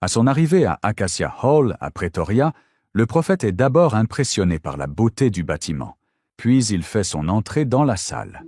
À son arrivée à Acacia Hall, à Pretoria, le prophète est d'abord impressionné par la beauté du bâtiment, puis il fait son entrée dans la salle.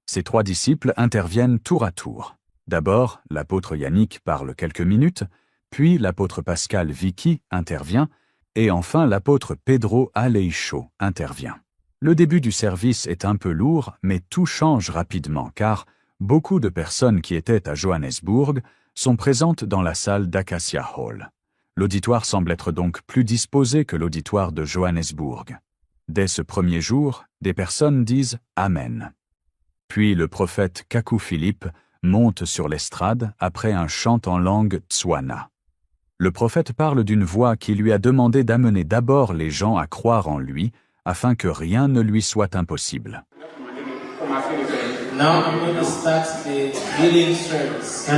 Ces trois disciples interviennent tour à tour. D'abord, l'apôtre Yannick parle quelques minutes, puis l'apôtre Pascal Vicky intervient, et enfin l'apôtre Pedro Aleixo intervient. Le début du service est un peu lourd, mais tout change rapidement, car beaucoup de personnes qui étaient à Johannesburg sont présentes dans la salle d'Acacia Hall. L'auditoire semble être donc plus disposé que l'auditoire de Johannesburg. Dès ce premier jour, des personnes disent « Amen ». Puis le prophète Kaku Philippe monte sur l'estrade après un chant en langue Tswana. Le prophète parle d'une voix qui lui a demandé d'amener d'abord les gens à croire en lui, afin que rien ne lui soit impossible. Now I'm going to start the healing service.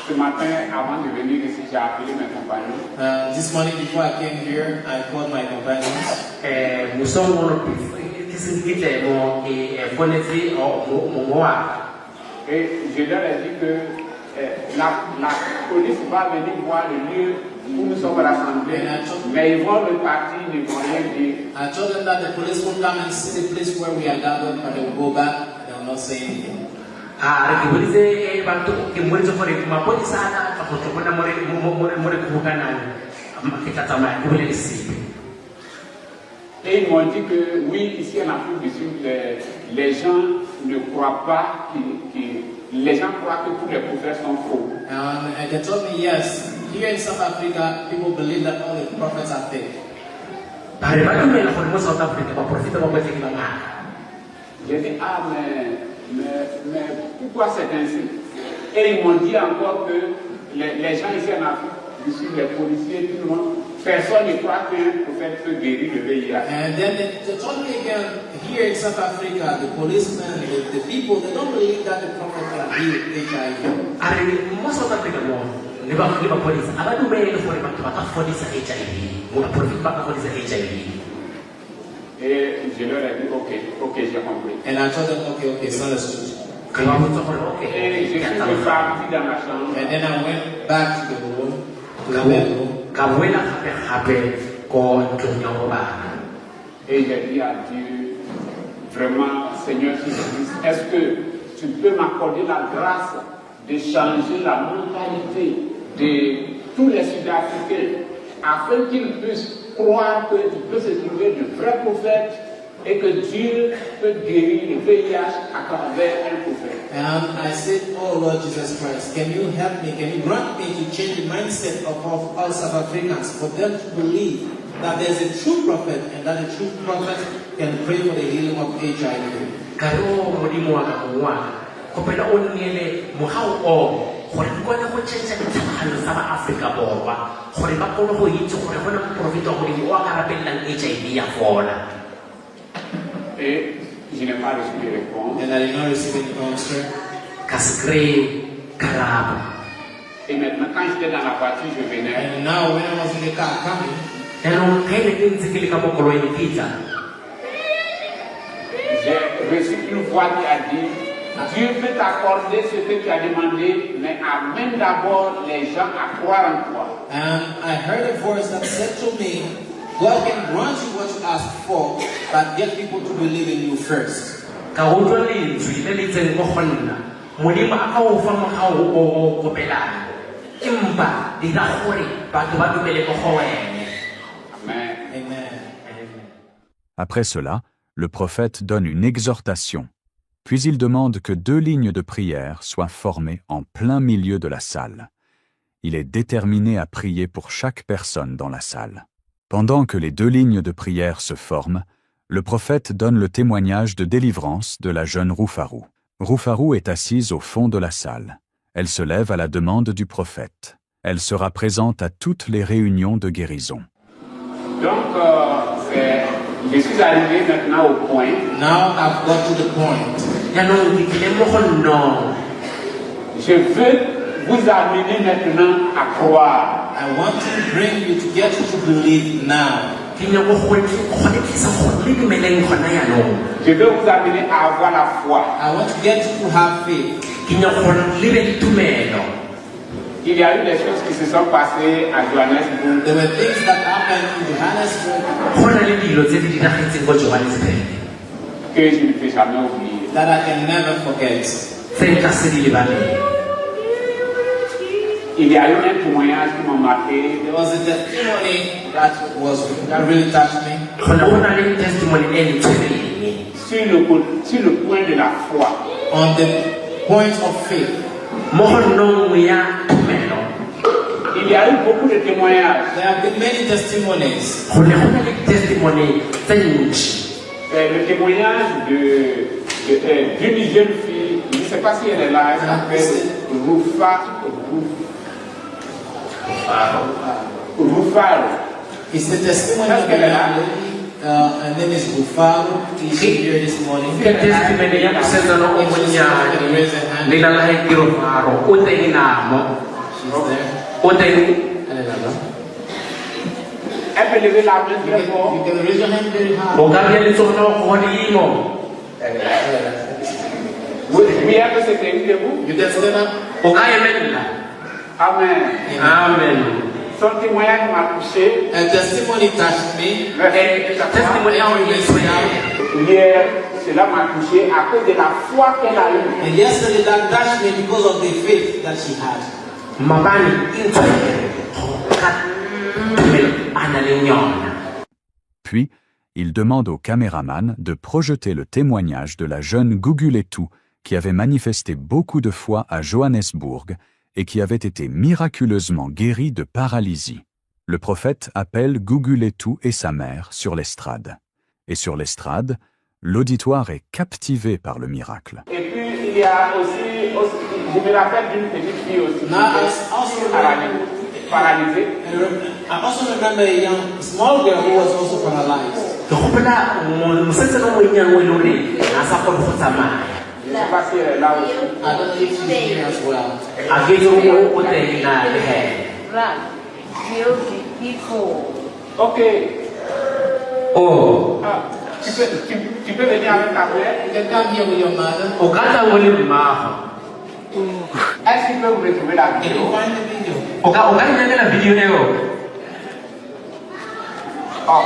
Ce matin, avant de venir ici, j'ai appelé mes compagnons. This morning before I came here, I called my companions. Et je leur ai dit que la police va venir voir le lieu où nous sommes rassemblés, mais ils vont repartir, ils ne vont rien dire. I told them that the police will come and see the place where we are gathered, but they will go back and they will not say anything. Et ils m'ont dit que oui, ici en Afrique du Sud, les gens ne croient pas, les gens croient que tous les prophètes sont faux. And they told me yes, here in South Africa, people believe that all the prophets are fake. J'ai dit ah mais pourquoi c'est ainsi? Et ils m'ont dit encore que les gens ici en Afrique du Sud, les policiers, tout le monde, personne ne croit qu'un prophète peut guérir le VIH. And then they told me again, here in South Africa, the policemen, the people, they don't believe that the prophet can heal HIV. Et je leur ai dit ok, j'ai compris. And I told them, okay, it's understood. Et je suis reparti dans ma chambre. And then I went back to the room, to the bedroom. Et j'ai dit à Dieu, vraiment, Seigneur Jésus-Christ, est-ce que tu peux m'accorder la grâce de changer la mentalité de tous les Sud-Africains afin qu'ils puissent croire qu'il peut se trouver de vrais prophètes et que Dieu peut guérir le VIH à travers un prophète. And I said, oh Lord Jesus Christ, can you help me? Can you grant me to change the mindset of all South Africans for them to believe that there's a true prophet and that the true prophet can pray for the healing of HIV? Et je n'ai pas reçu de réponse. And I did not receive any answer. Et maintenant, quand j'étais dans la voiture, je venais. And now when I was in the car coming, j'ai reçu une voix qui a dit, Dieu peut t'accorder ce que tu as demandé, mais amène d'abord les gens à croire en toi. and I heard a voice that said to me, God can grant you what you ask for, but get people to believe in you first. Amen. Amen. Après cela, le prophète donne une exhortation, puis il demande que 2 lignes de prière soient formées en plein milieu de la salle. Il est déterminé à prier pour chaque personne dans la salle. Pendant que les 2 lignes de prière se forment, le prophète donne le témoignage de délivrance de la jeune Roufarou. Roufarou est assise au fond de la salle. Elle se lève à la demande du prophète. Elle sera présente à toutes les réunions de guérison. Donc, je suis arrivé maintenant au point. Now I've got to the point. Je veux vous amener maintenant à croire. I want to bring you to get you to believe now. Je veux vous amener à avoir la foi. I want to get you to have faith. Il y a eu des choses qui se sont passées à Johannesburg. There were things that happened in Johannesburg Que je ne peux jamais oublier. that I can never forget. Il y a eu un témoignage qui m'a marqué. There was a testimony that really touched me. Sur le point de la foi. On the point of faith. Il y a eu beaucoup de témoignages. There have been many testimonies. Le témoignage d'une jeune fille, je ne sais pas si elle est là, elle s'appelle Rufaro. It's the testimony of a young lady. Her name is Rufaro. She's here this morning. She's there. Elle peut lever la main très fort. You can raise your hand very high. Oui, elle peut se tenir debout. You can stand up. Amen. Amen. Son témoignage m'a touché. A testimony touched me. Hier, cela m'a touché à cause de la foi qu'elle a eue. And yesterday that touched me because of the faith that she had. Puis, il demande au caméraman de projeter le témoignage de la jeune Guguletu qui avait manifesté beaucoup de foi à Johannesburg et qui avait été miraculeusement guérie de paralysie. Le prophète appelle Guguletu et sa mère sur l'estrade. Et sur l'estrade, l'auditoire est captivé par le miracle. Et puis, il y a aussi je me rappelle d'une petite fille aussi. Now, I also remember a young, small girl who was also paralyzed. Je ne sais pas si elle est là aussi. I don't know if she's here as well. Ok. Oh. Ah, tu peux venir avec ta mère. You can come here with your mother. Est-ce qu'il peut vous retrouver la Can vidéo? you find the video? Oh.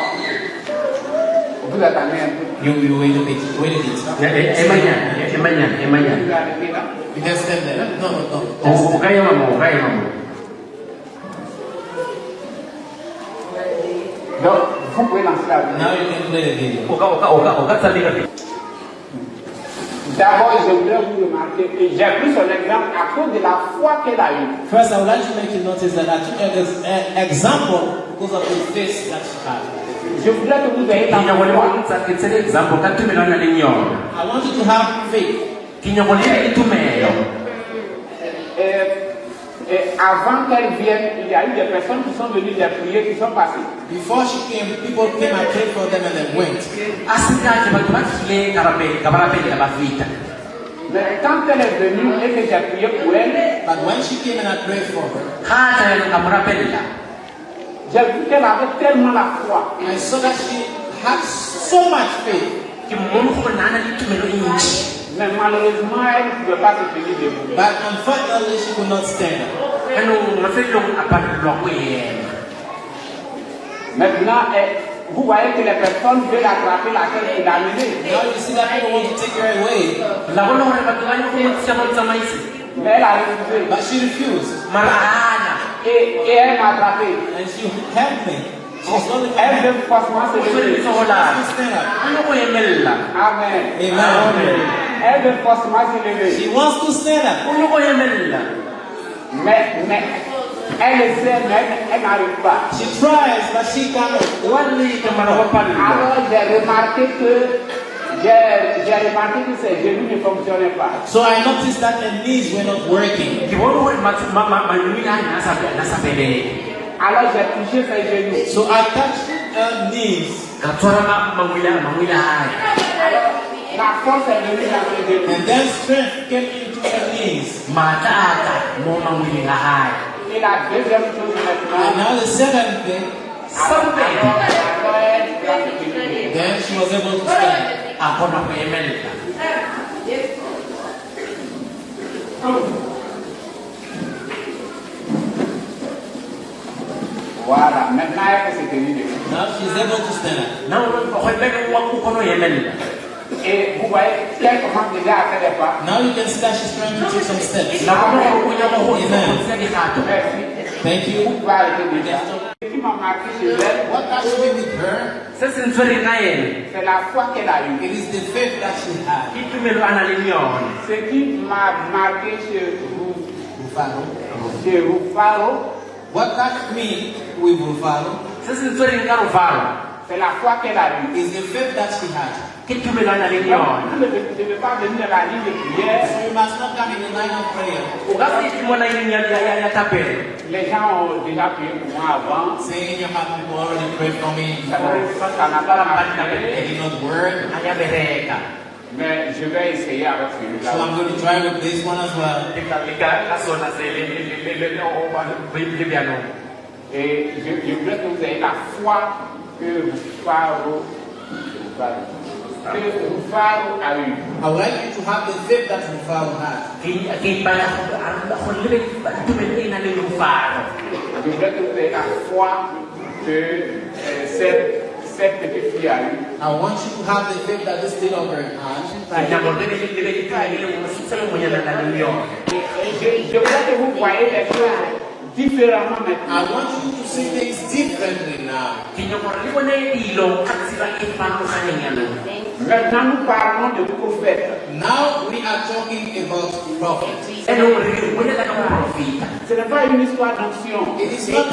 Vous attendez un peu. You wait a bit. Wait a bit. Vous allez là. You can stand there. No. Donc, vous pouvez lancer la vidéo. Now you can play the video. D'abord, je voudrais vous remarquer que j'ai pris son exemple à cause de la foi qu'elle a eue. First, I would like to make you notice that I took an example because of the faith that she had. Je voudrais que vous ayez la foi. I want you to have faith. Et avant qu'elle vienne, il y a eu des personnes qui sont venues des prières qui sont passées. Before she came, people came and prayed for them and then went. Mais quand elle est venue et que j'ai prié pour elle, But when she came and I prayed for her, j'ai vu qu'elle avait tellement la foi. I saw that she had so much faith. Mais malheureusement, elle ne pouvait pas se tenir debout. But unfortunately, she could not stand up. Maintenant, vous voyez que les personnes veulent attraper la tête et l'amener. Now you see that people want to take her away, Mais elle a refusé. but she refused. Et elle m'a attrapé. And she helped me. She's not the Elle veut forcément se lever. stand up. Amen. Amen. Elle veut forcément se lever. She wants to stand up. Mais elle essaie, mais elle n'arrive pas. She tries, but she cannot. Alors j'ai remarqué que j'ai remarqué que ses genoux ne fonctionnaient pas. So I noticed that her knees were not working. Alors j'ai touché ses genoux. So I touched her knees. La force est venue dans ses genoux. And then strength came into her knees. Et la deuxième chose And maintenant, now the second thing, then she was able to stand. voilà, maintenant elle peut se tenir debout. Now she's able to stand up. Et vous voyez qu'elle commence déjà à faire des pas. Now you can see that she's trying to take some steps. Merci. Thank you. Vous pouvez arrêter déjà. Ce qui m'a marqué chez elle, What touched me with her, c'est la foi qu'elle a eue. it is the faith that she had. Ce qui m'a marqué chez Rufaro. Rufaro, What touched me with Rufaro c'est la foi qu'elle a eue. is the faith that she had. Vous ne devez pas venir à la ligne de prière. So you must not come in the line of prayer Les gens ont déjà prié pour moi avant. saying you have people already prayed for me Ça before. n'a pas marché. It did not work. Mais je vais essayer avec celui-là. So I'm going to try with this one as well. Et je voudrais que vous ayez la foi que Rufaro a eue. I would like you to have the faith that Rufaro had. Je voudrais que vous ayez la foi que cette petite fille a eue. I want you to have the faith that this little girl had. Je voudrais que vous voyez les choses différemment I maintenant. want you to see things differently now. Maintenant, nous parlons de prophètes. Now we are talking about prophets. Ce n'est pas une histoire d'onction. It is not a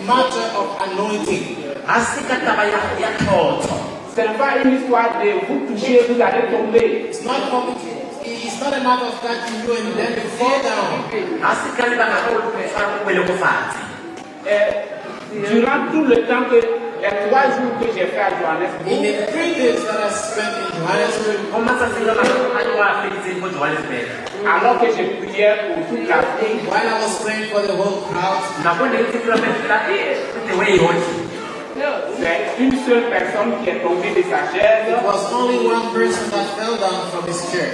matter of anointing. Ce n'est pas une histoire de vous toucher, vous allez tomber. It's not a matter of touching you and then you fall down. Durant tout le temps que les 3 jours que j'ai fait à In Johannesburg, the 3 days that I spent in Johannesburg, alors que je priais pour toute la vie, while I was praying for the whole crowd, c'est une seule personne qui est tombée de sa chaise. it was only one person that fell down from his chair.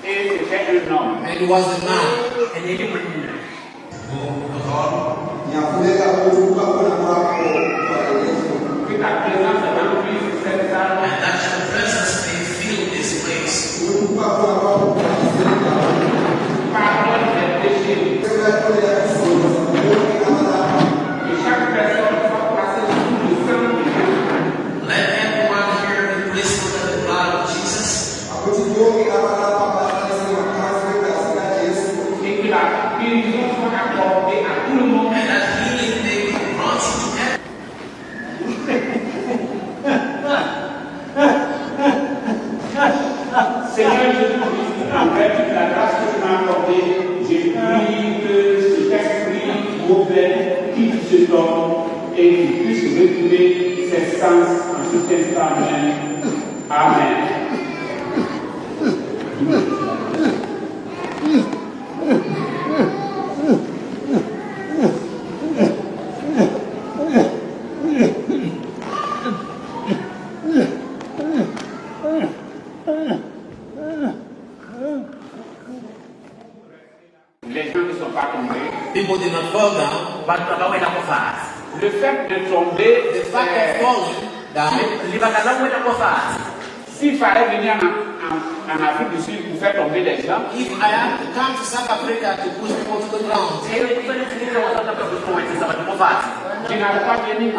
Et c'était un homme. And it was a man. Que ta présence remplisse cette salle. And that your presence may fill this place. Pardonne ses péchés. Que chaque personne soit placée sous le sang de Jésus. Let everyone here be placed under the blood of Jesus. Et que la guérison soit accordée à tout le monde. And that healing may be brought to everyone. Seigneur Jésus-Christ, en vertu de la grâce que tu m'as accordée, je prie que cet esprit mauvais quitte cet homme et qu'il puisse retrouver ses sens en cet instant même. Amen. Les gens ne sont pas tombés. People did not fall down. Le fait de tomber, The fact of falling down, s'il fallait venir en Afrique du Sud pour faire tomber les gens, if I had to come to South Africa to push people to the ground, je n'allais pas venir. I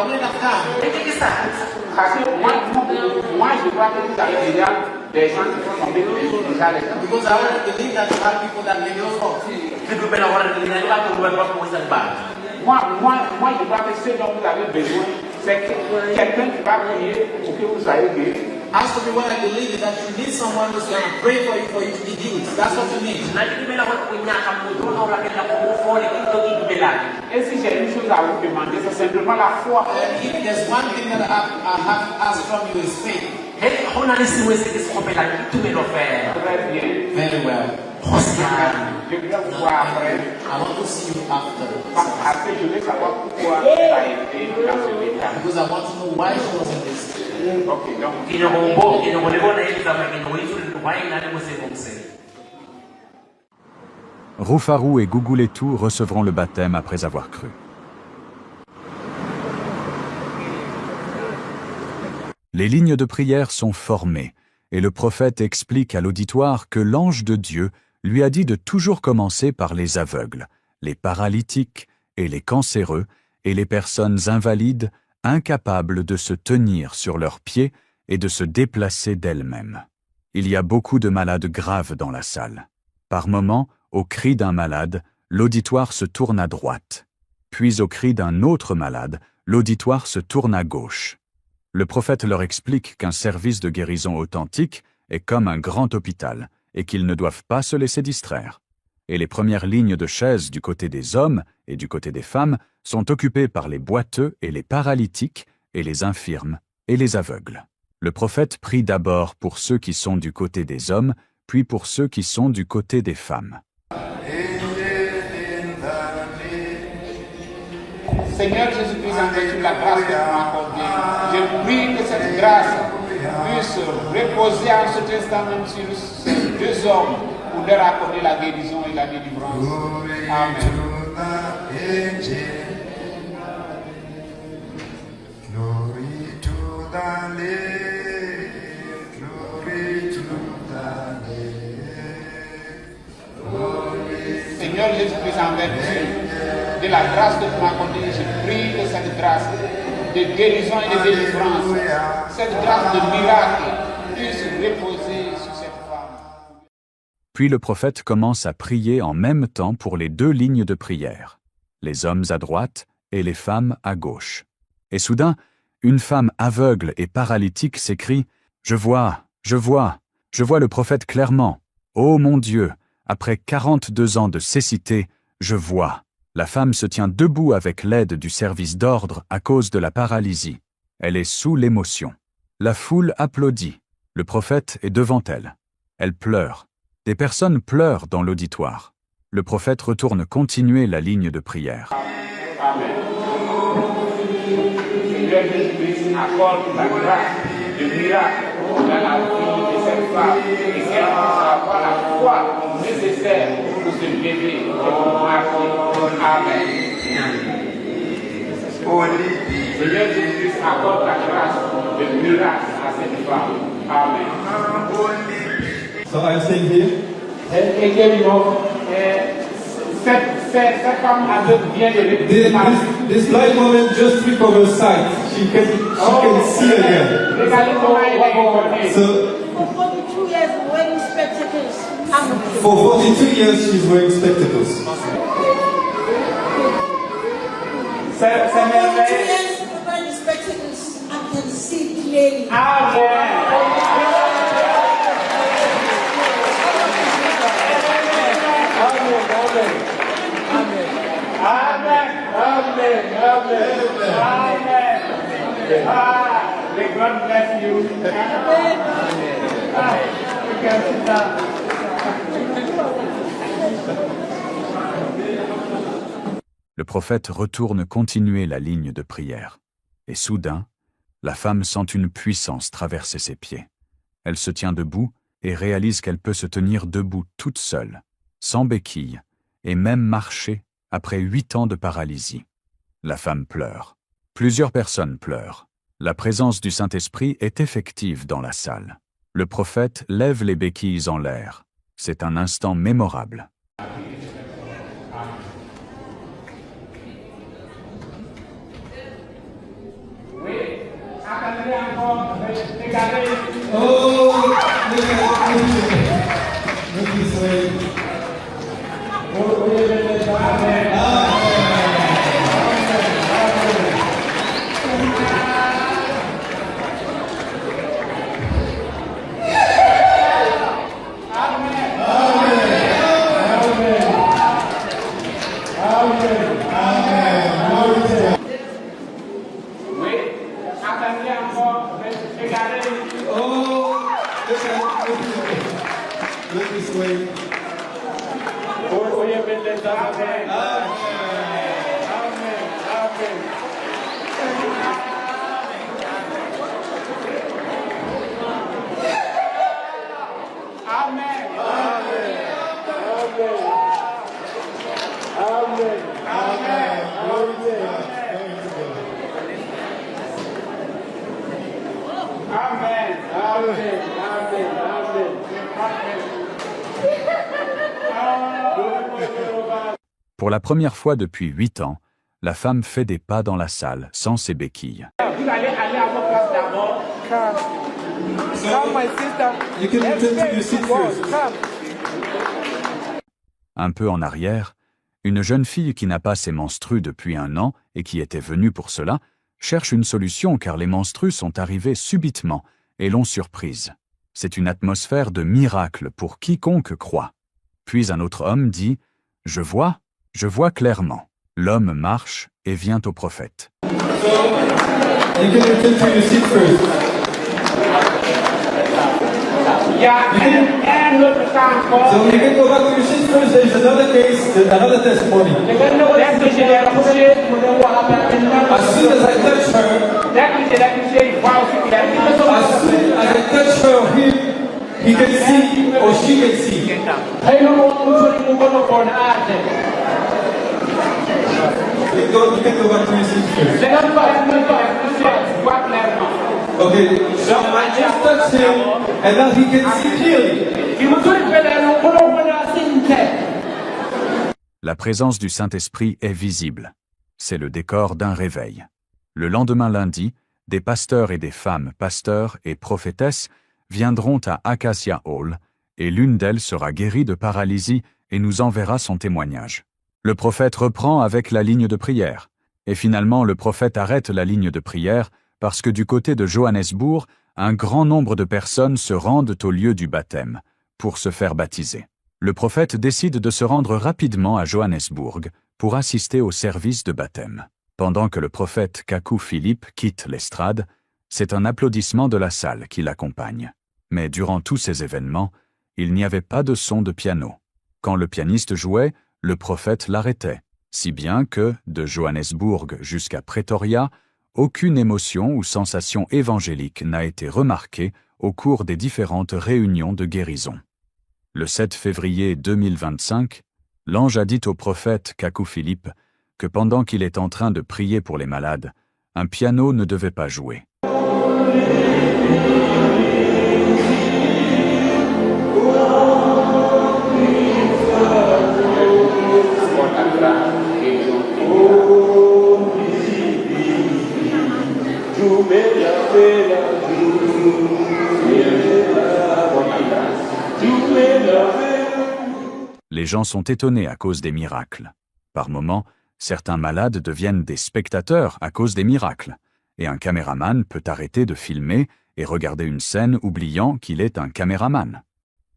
wouldn't have come. Parce que moi, je crois que vous avez déjà des gens qui sont tombés déjà les gens. Because I already believe that you have people that may not fall. Moi, je crois que ce dont vous avez besoin, C'est quelqu'un qui va prier pour que vous soyez guéris. As for me, what I believe is that you need someone who's going to pray for you to be healed. That's what you need. Et si j'ai une chose à vous demander, c'est simplement la foi. And if there's one thing that I have to ask from you is faith. Très bien. Very well. Je vais vous voir après. I want to see you after. Parce que je veux savoir pourquoi elle a été dans ce état. Because I want to know why she was in this. Ok, donc. Roufarou et Gougouletou recevront le baptême après avoir cru. Les lignes de prière sont formées, et le prophète explique à l'auditoire que l'ange de Dieu lui a dit de toujours commencer par les aveugles, les paralytiques et les cancéreux, et les personnes invalides, incapables de se tenir sur leurs pieds et de se déplacer d'elles-mêmes. Il y a beaucoup de malades graves dans la salle. Par moments, au cri d'un malade, l'auditoire se tourne à droite. Puis au cri d'un autre malade, l'auditoire se tourne à gauche. Le prophète leur explique qu'un service de guérison authentique est comme un grand hôpital et qu'ils ne doivent pas se laisser distraire. Et les premières lignes de chaises du côté des hommes et du côté des femmes sont occupées par les boiteux et les paralytiques et les infirmes et les aveugles. Le prophète prie d'abord pour ceux qui sont du côté des hommes, puis pour ceux qui sont du côté des femmes. Seigneur Jésus-Christ, en vertu de la grâce que tu m'as accordée, je prie que cette grâce puisse reposer en cet instant même sur ces deux hommes pour leur accorder la guérison et la délivrance. Amen. Seigneur Jésus-Christ, en vertu de la grâce que tu m'as accordée, je prie que cette grâce de guérison et de délivrance, cette grâce de miracle puisse reposer sur cette femme. Puis le prophète commence à prier en même temps pour les deux lignes de prière, les hommes à droite et les femmes à gauche. Et soudain, une femme aveugle et paralytique s'écrie « Je vois le prophète clairement. Ô mon Dieu, après 42 ans de cécité, je vois. » La femme se tient debout avec l'aide du service d'ordre à cause de la paralysie. Elle est sous l'émotion. La foule applaudit. Le prophète est devant elle. Elle pleure. Des personnes pleurent dans l'auditoire. Le prophète retourne continuer la ligne de prière. Amen. Seigneur Jésus-Christ accorde la grâce de miracle dans la vie de cette femme et qu'elle puisse avoir la foi nécessaire pour se lever et pour marcher. Amen. Seigneur Jésus-Christ accorde la grâce de miracle à cette femme. Amen. So I'm saying here. Et cette femme aveugle vient de récupérer. This blind woman just recovered sight. She can see again. Regardez comment elle est étonnée. So For 42 years, wearing spectacles. for 42 years she's wearing spectacles. C'est For 42 merveilleux. years, wearing spectacles. I can see clearly. Amen. Amen. Amen. Amen. Amen. Ah, may God bless you. Ah, you can sit down. Le prophète retourne continuer la ligne de prière. Et soudain, la femme sent une puissance traverser ses pieds. Elle se tient debout et réalise qu'elle peut se tenir debout toute seule, sans béquille, et même marcher après 8 ans de paralysie. La femme pleure. Plusieurs personnes pleurent. La présence du Saint-Esprit est effective dans la salle. Le prophète lève les béquilles en l'air. C'est un instant mémorable. Oh, look this way. Amen. Look this way. Glory to God. Amen. Amen. Amen. Amen. Pour la première fois depuis 8 ans, la femme fait des pas dans la salle sans ses béquilles. Vous allez aller à votre place d'abord. So, my sister. you can return to your seat first. Un peu en arrière, une jeune fille qui n'a pas ses menstrues depuis 1 an et qui était venue pour cela, cherche une solution car les menstrues sont arrivées subitement et l'ont surprise. C'est une atmosphère de miracle pour quiconque croit. Puis un autre homme dit « Je vois clairement. » L'homme marche et vient au prophète. You can return to your seat first. Il y a un autre cas encore. So you can go back to your seat first. There is another case, another testimony. Dès que je l'ai touché, je me vois rapidement. As soon as I touch her, Dès que je l'ai touché, il voit aussi qu'il y a une chose. as soon as I touch her or him, he can see or she can see. You can go back to your seat first. Okay, so I just touched him and now he can see clearly. La présence du Saint-Esprit est visible. C'est le décor d'un réveil. Le lendemain lundi, des pasteurs et des femmes pasteurs et prophétesses viendront à Acacia Hall et l'une d'elles sera guérie de paralysie et nous enverra son témoignage. Le prophète reprend avec la ligne de prière. Et finalement, le prophète arrête la ligne de prière parce que du côté de Johannesburg, un grand nombre de personnes se rendent au lieu du baptême pour se faire baptiser. Le prophète décide de se rendre rapidement à Johannesburg pour assister au service de baptême. Pendant que le prophète Kaku Philippe quitte l'estrade, c'est un applaudissement de la salle qui l'accompagne. Mais durant tous ces événements, il n'y avait pas de son de piano. Quand le pianiste jouait, le prophète l'arrêtait, si bien que, de Johannesburg jusqu'à Pretoria, aucune émotion ou sensation évangélique n'a été remarquée au cours des différentes réunions de guérison. Le 7 février 2025, l'ange a dit au prophète Kaku Philippe que pendant qu'il est en train de prier pour les malades, un piano ne devait pas jouer. Les gens sont étonnés à cause des miracles. Par moments, certains malades deviennent des spectateurs à cause des miracles, et un caméraman peut arrêter de filmer et regarder une scène oubliant qu'il est un caméraman.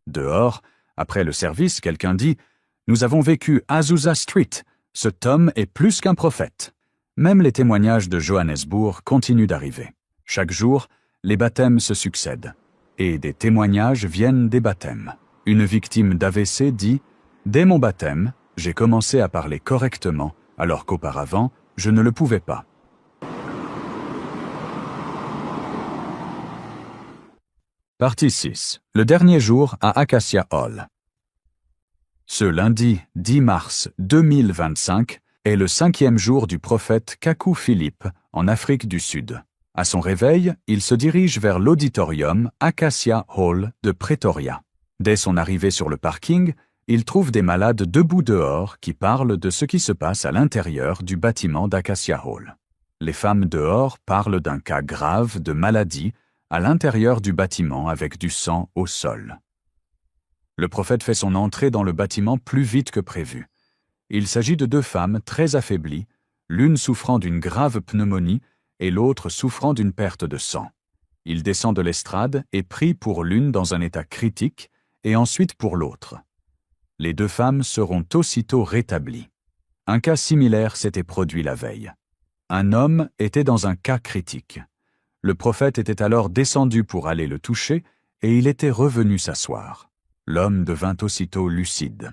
Dehors, après le service, quelqu'un dit « Nous avons vécu Azusa Street, ce Tom est plus qu'un prophète ». Même les témoignages de Johannesburg continuent d'arriver. Chaque jour, les baptêmes se succèdent, et des témoignages viennent des baptêmes. Une victime d'AVC dit « Dès mon baptême, j'ai commencé à parler correctement, alors qu'auparavant, je ne le pouvais pas. » Partie 6. Le dernier jour à Acacia Hall. Ce lundi 10 mars 2025 est le 5e jour du prophète Kaku Philippe en Afrique du Sud. À son réveil, il se dirige vers l'auditorium Acacia Hall de Pretoria. Dès son arrivée sur le parking, il trouve des malades debout dehors qui parlent de ce qui se passe à l'intérieur du bâtiment d'Acacia Hall. Les femmes dehors parlent d'un cas grave de maladie à l'intérieur du bâtiment avec du sang au sol. Le prophète fait son entrée dans le bâtiment plus vite que prévu. Il s'agit de 2 femmes très affaiblies, l'une souffrant d'une grave pneumonie et l'autre souffrant d'une perte de sang. Il descend de l'estrade et prie pour l'une dans un état critique et ensuite pour l'autre. Les 2 femmes seront aussitôt rétablies. Un cas similaire s'était produit la veille. Un homme était dans un cas critique. Le prophète était alors descendu pour aller le toucher et il était revenu s'asseoir. L'homme devint aussitôt lucide.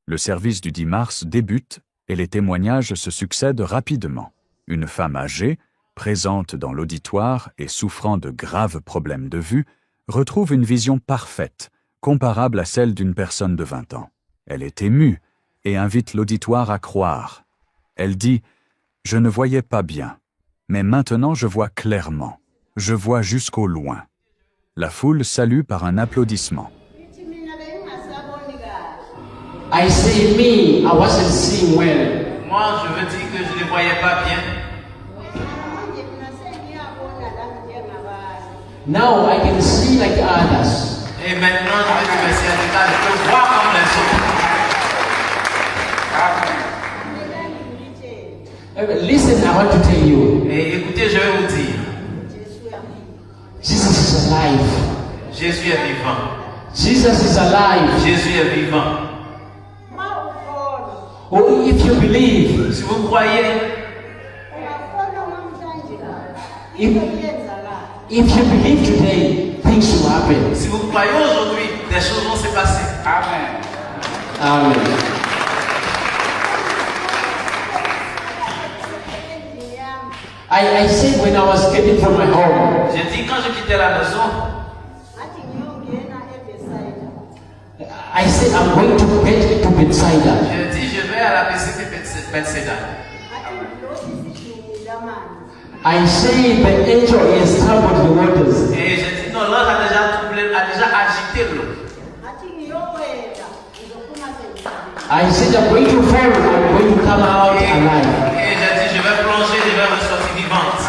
Le service du 10 mars débute et les témoignages se succèdent rapidement. Une femme âgée, présente dans l'auditoire et souffrant de graves problèmes de vue, retrouve une vision parfaite, comparable à celle d'une personne de 20 ans. Elle est émue et invite l'auditoire à croire. Elle dit « Je ne voyais pas bien, mais maintenant je vois clairement. Je vois jusqu'au loin. » La foule salue par un applaudissement. I say me, I wasn't seeing well. Moi, je veux dire que je ne voyais pas bien. Now I can see like others. Et maintenant, je vais te laisser à l'état, je peux voir comme les autres. Listen, I want to tell you. Et écoutez, je vais vous dire, Jesus is alive. Jésus est vivant. Jesus is alive. Jésus est vivant. Oh, if you believe, Si vous croyez, if you believe today, things will happen. si vous croyez aujourd'hui, des choses vont se passer. Amen. Amen. I said when I was getting from my home, J'ai dit quand je quittais la maison, I said I'm going to get to Bethsaida. j'ai dit je vais à la PCP Bethsaida. I say the angel has troubled the waters. Et j'ai dit non, l'ange a déjà troublé, a déjà agité l'eau. I said I'm going to fall, I'm going to come out alive. Et j'ai dit je vais plonger, je vais ressortir vivante.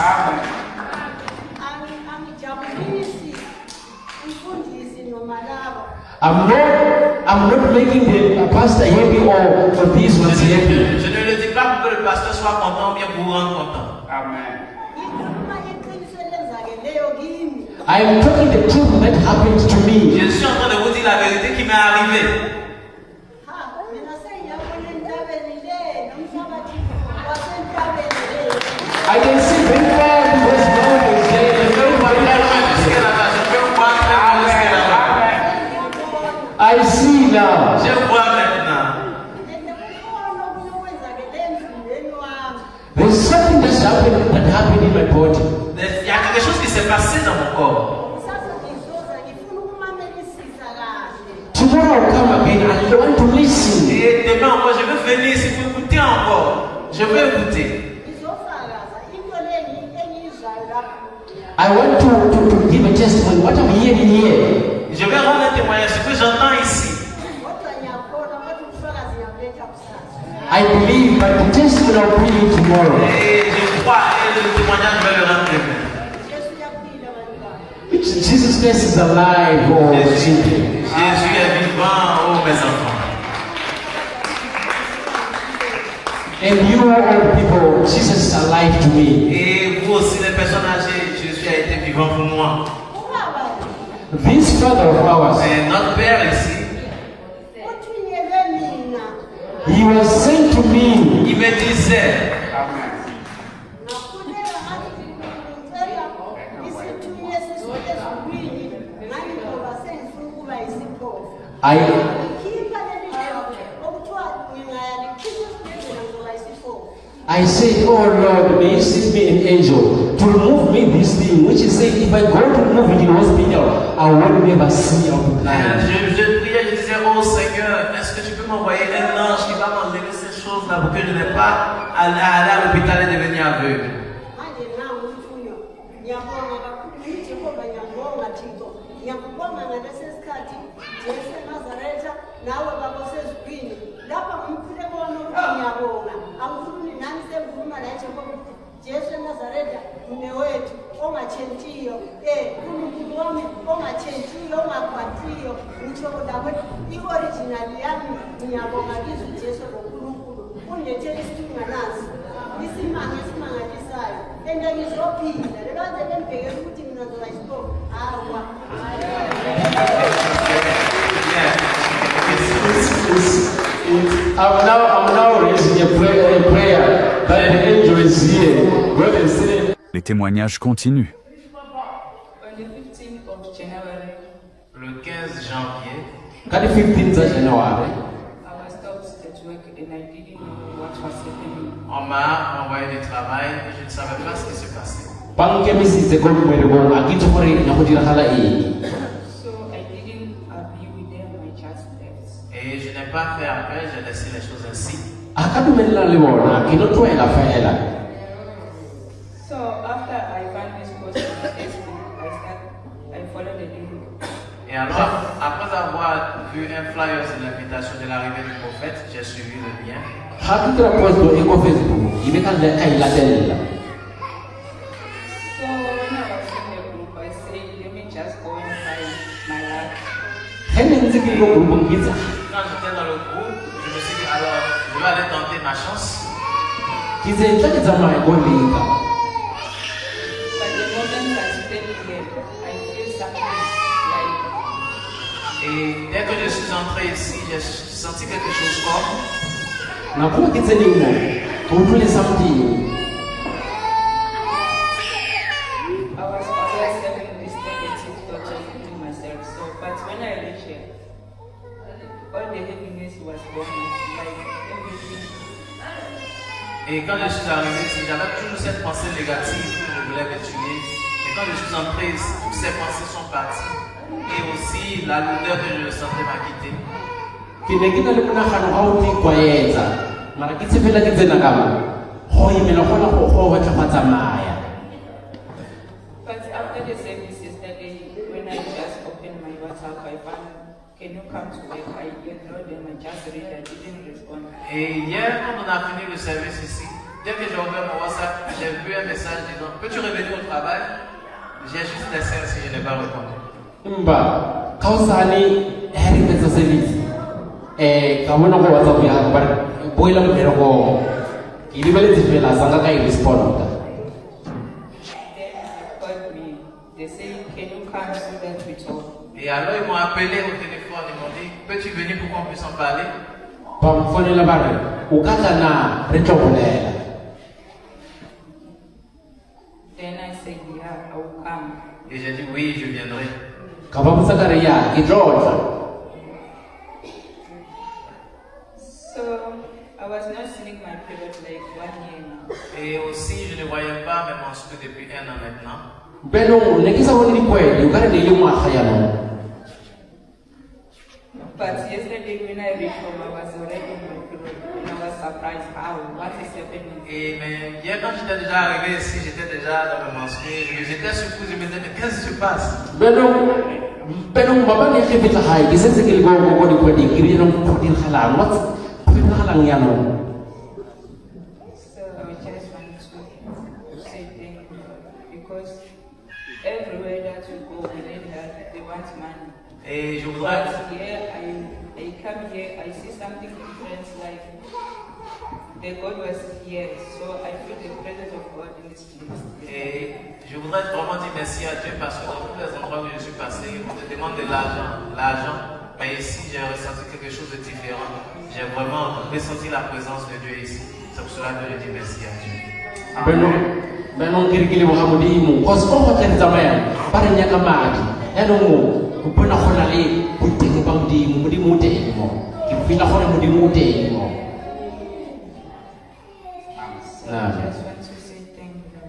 I'm not making the pastor happy or this was happy. Je ne le dis pas pour que le pasteur soit content ou bien pour vous rendre content. Amen. I am talking the truth that happened to me. Je suis en train de vous dire la vérité qui m'est arrivée. I can see very far because God is there and everybody Jusqu'à là-bas, je peux voir très loin jusqu'à là-bas. I see now. Je vois maintenant. There's something that happened in my body. Il y a quelque chose qui s'est passé dans mon corps. Tomorrow I'll come again and I want to listen. Et demain encore, je veux venir ici pour écouter encore. Je veux écouter. I want to give a testimony. What I'm hearing here. Je vais rendre un témoignage, ce que j'entends ici. I believe, but the testimony I'll bring you tomorrow. Et je crois, et le témoignage, je vais le rendre demain. Jesus Christ is alive, oh Jésus children. est vivant, oh mes enfants. And you all people, Jesus is alive to me. Et vous aussi, les personnes âgées, Jésus a été vivant pour moi. This father of ours, C'est notre Père ici. he was sent to me. Il me disait, I said, oh Lord, may you send me an angel to remove me this thing, which is saying if I go to remove it in hospital, I will never see out of life. je priais, je disais, oh Seigneur, est-ce que tu peux m'envoyer un ange qui va m'enlever ces choses-là pour que je n'ai pas à aller à l'hôpital et devenir aveugle. Jesu Nazareta mume wetu omachenjiyo kulukulu wami omachenjiyo omakwatiyo uchokoda kwetu i-original yami ngiyabonga kizo Jesu ngoNkulunkulu unilethele isitunga nazi isimanga esimangalisayo ende ngizophila lebanze bembhekela ukuthi mina ngizoba isiphofu awa I'm now raising a prayer that the angel is here. God is saying, Les témoignages continuent. On the 15th of January, Le 15 janvier, Quand le 15 January, I was stopped at work and I didn't know what was happening. On m'a envoyé du travail et je ne savais pas ce qui se passait. pang kemisi se kon mwere bon akito kore na kudira hala e. So I didn't be with them, I just left. Et je n'ai pas fait appel, j'ai laissé les choses ainsi. Akadumela liwona kinoto ela faela. So after I found this post on Facebook, I followed the link. Et alors, après avoir vu un flyer sur l'invitation de l'arrivée du prophète, j'ai suivi le lien. Hakitra posto eko Facebook imekanda kai latella. So when I was in the group, I said, let me just go and find my life. Hene nziki ko kumbungiza. Quand j'étais dans le groupe, je me suis dit, alors, je vais aller tenter ma chance. Kize ntake zama egolinga. But the moment I stayed here, I feel something like Et dès que je suis entré ici, j'ai senti quelque chose comme. Na kuma kize ningo. Kumpule something. I was always having this tendency to torture myself. So, but when I reached here, all the heaviness was gone, like everything. Et quand je suis arrivé ici, j'avais toujours cette pensée négative que je voulais me tuer. Et quand je suis entré ici, toutes ces pensées sont parties. Et aussi, la lourdeur que je sentais m'a quitté. Kinekina le kuna khano hauti kwa yetsa. Mara kitse fela kitse na kama. Ho imela khona ho wa tlafatsa maya. But after the service yesterday, when I just opened my WhatsApp, I found, can you come to work? I ignored them, I just read, I didn't respond. Et hier, quand on a fini le service ici, dès que j'ai ouvert mon WhatsApp, j'ai vu un message disant peux-tu revenir au travail? J'ai juste laissé ainsi, je n'ai pas répondu. Mba, kausani heri pesa service. Kamono ko WhatsApp ya bar boila mero ko ilibale tifela sanga kai respond. Then they called me, they say, can you come so that we talk? Et alors, ils m'ont appelé au téléphone, ils m'ont dit peux-tu venir pour qu'on puisse en parler? Pam fone la bare, ukata na retobolela. Then I said, yeah, I will come. Et j'ai dit oui, je viendrai. Kababu Zakaria, George. So I was not seeing my period like 1 year now. Et aussi, je ne voyais pas mes menstrues depuis 1 an maintenant. Beno, nekisa woni ni kweli, ukare ni limu akhayano. But yesterday when I reached home, I was already in my period and I was surprised how, what is happening. Et mais hier, quand j'étais déjà arrivé ici, j'étais déjà dans mes menstrues. J'étais surpris, je me disais mais qu'est-ce qui se passe? Beno, baba ni khifita hai, kisense kilgo ko di kwedi, kiri no kodin khalan, what? Kodin khalan yano. So I just want to say thank you because everywhere that you go, we need that, they want money. Et je voudrais. But here, I come here, I see something different, like the God was here, so I feel the presence of God in this place. Et je voudrais vraiment dire merci à Dieu parce que dans tous les endroits où je suis passé, on te demande de l'argent. Mais ici, j'ai ressenti quelque chose de différent. J'ai vraiment ressenti la présence de Dieu ici. C'est pour cela que je dis merci à Dieu. Beno kirikili Muhammadi mu, kosko ko ken zaman, pare nyaka mati. Eno mu, kupona khona le kutenge bangdi mu di mute mo. Kipina khona mu di mute mo. So I just want to say thank you.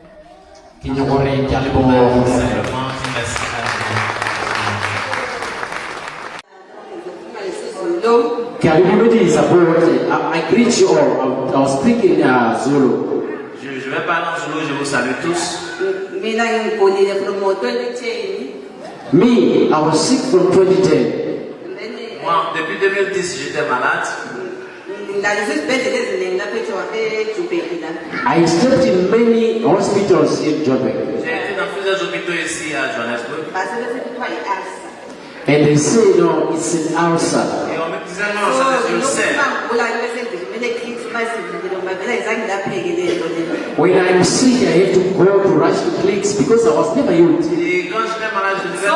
Kinyogore jali bo. Simplement, dis merci à Dieu. Karibu support. I greet you all. I was speaking Zulu. Je vais parler en Zulu, je vous salue tous. Mina ngigonile from 2010. Me, I was sick from 2010. Moi, depuis 2010, j'étais malade. I slept in many hospitals in Joburg. J'ai été dans plusieurs hôpitaux ici à Johannesburg. And they say, no, it's an ulcer. Et on me disait non, ça c'est ulcère. When I'm sick, I have to go to rush to clinics because I was never used. Et quand j'étais malade, je devais.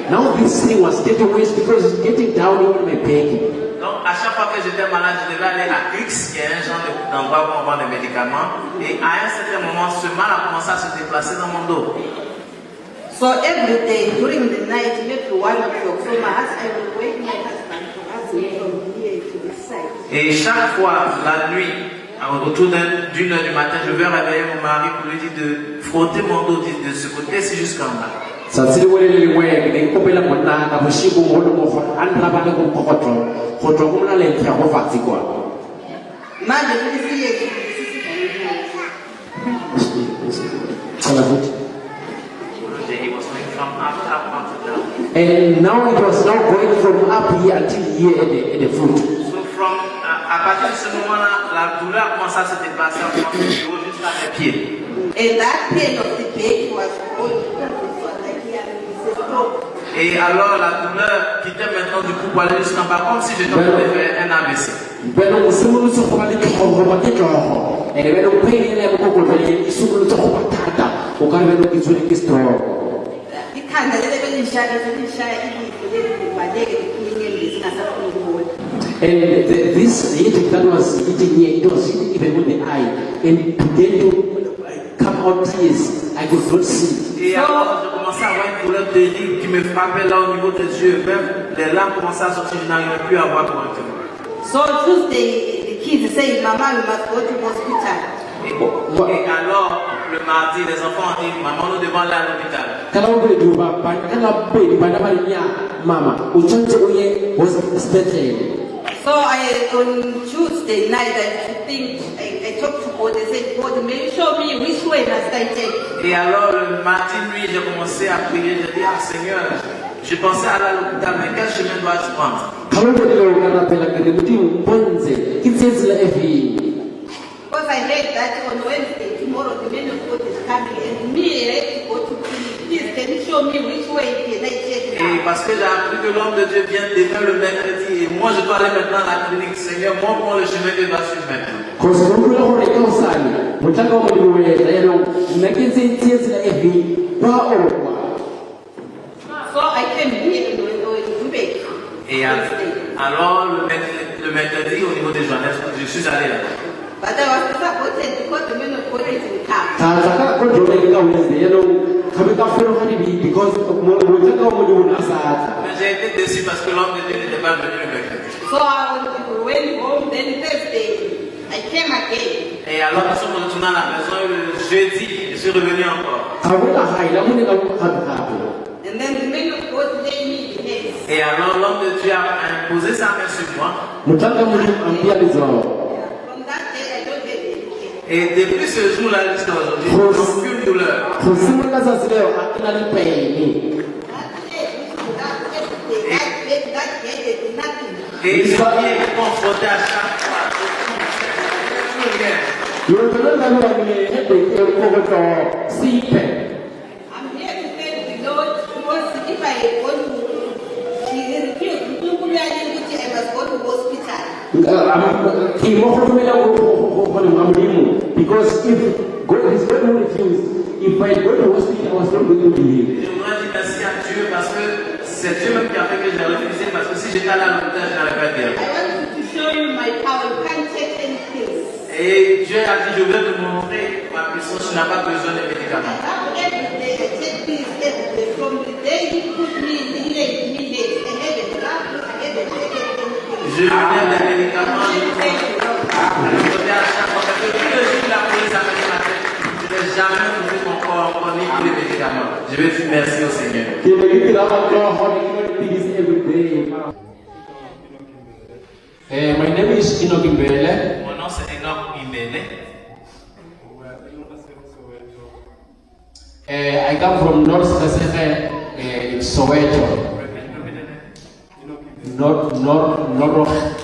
Now this thing was getting worse because it's getting down in my back. Donc à chaque fois que j'étais malade, je devais aller à Clix, qui est un genre d'endroit où on vend des médicaments. Et à un certain moment, ce mal a commencé à se déplacer dans mon dos. So every day during the night, maybe 1 o'clock, so my husband, I will wake my husband to ask him from here to this side. Et chaque fois, la nuit, autour d'une heure du matin, je vais réveiller mon mari pour lui dire de frotter mon dos de ce côté-ci jusqu'en bas. And now it was now going from up here until here at the foot. So from à partir de ce moment-là, la douleur commence à se déplacer jusqu'à mes pieds. And that pain of the back was going like here. Et alors la douleur quittait maintenant du coup pour aller jusqu'en bas comme si j'étais en train de faire un AVC. And this headache that was eating here, it was hitting even with the eye, and it began to come out tears. I could not see. Et alors je commençais à avoir une douleur terrible qui me frappait là au niveau des yeux, même les larmes commençaient à sortir, je n'arrivais plus à voir correctement. So Tuesday, the kids say, Mama, you must go to hospital. Et alors, le mardi, les enfants ont dit, maman, nous devons aller à l'hôpital. So on Tuesday night, I talked to God. I said, God, may you show me which way must I take? Et alors, le mardi nuit, j'ai commencé à prier. J'ai dit, ah Seigneur, je pensais aller à l'hôpital, mais quel chemin dois-je prendre? Because I heard that on Wednesday, tomorrow, the man of God is coming, and me, I have to go to clinic. Please, can you show me which way can I take now? Et parce que j'ai appris que l'homme de Dieu vient demain le mercredi, et moi je dois aller maintenant à la clinique. Seigneur, montre-moi le chemin que je dois suivre maintenant. So I came here in Quebec. Et alors, le mercredi, au niveau des journées, je suis allé là. But I was disappointed because the man of God didn't come. Mais j'ai été déçu parce que l'homme de Dieu n'était pas venu le mercredi. So I went home, then Thursday, I came again. Et alors, nous sommes retournés à la maison et le jeudi, je suis revenu encore. And then the man of God laid me in hands. Et alors, l'homme de Dieu a imposé sa main sur moi. From that day, I don't have anything. Et depuis ce jour-là jusqu'à aujourd'hui, je n'ai aucune douleur. Et je suis confronté à chaque fois. I'm here to thank the Lord because if I had gone to, she refused to put me in which I must go to hospital. Because if God is going to refuse, if I go to hospital, I was not going to believe. Je voudrais dire merci à Dieu parce que c'est Dieu même qui a fait que j'ai refusé parce que si j'étais allé à l'hôpital, je n'allais pas dire. I want to show you my power. You can't take any pills. Et Dieu a dit, je vais te montrer ma puissance, tu n'as pas besoin de médicaments. Every day I take pills every day. From the day you put me in the I haven't laughed, I haven't taken anything. Je viens des médicaments, je reviens à chaque fois parce que tous les jours la police a fait ma tête. Je n'ai jamais trouvé mon corps encore ni pour les médicaments. Je vais dire merci au Seigneur. My name is Enoch Imbele. Mon nom c'est Enoch Imbele. I come from North Kasere in Soweto. Northwest.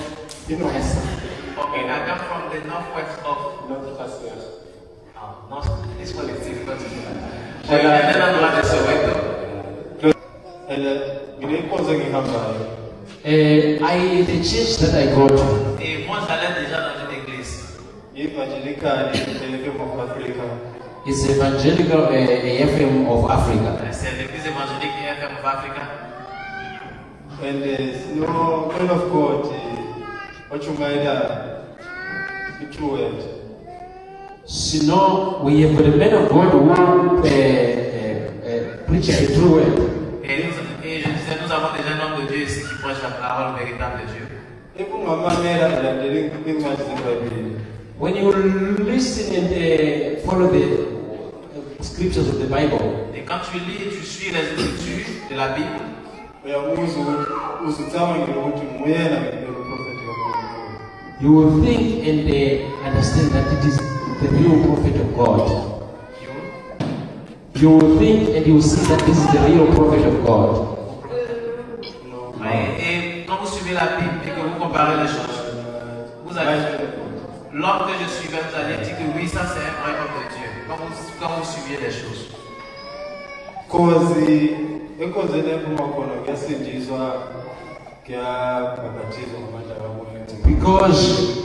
Okay, I come from the northwest of North Kasere. This one is difficult to do. Je viens d'un endroit de Soweto. The church that I go to. Et moi j'allais déjà dans une église. It's Evangelical FM of Africa. C'est l'église évangélique FM of Africa. And no man of God, what you might true word. So we have got a man of God who preaches the true word. Et je disais, nous avons déjà un homme de Dieu ici qui prêche la parole véritable de Dieu. When you listen and follow the scriptures of the Bible, Et quand tu lis, tu suis les écritures de la Bible, you will think and understand that it is the real prophet of God. You will think and you will see that this is the real prophet of God. et quand vous suivez la Bible et que vous comparez les choses, vous allez, l'homme que je suivais, vous allez dire que oui, ça c'est un vrai homme de Dieu, quand vous suivez les choses. Because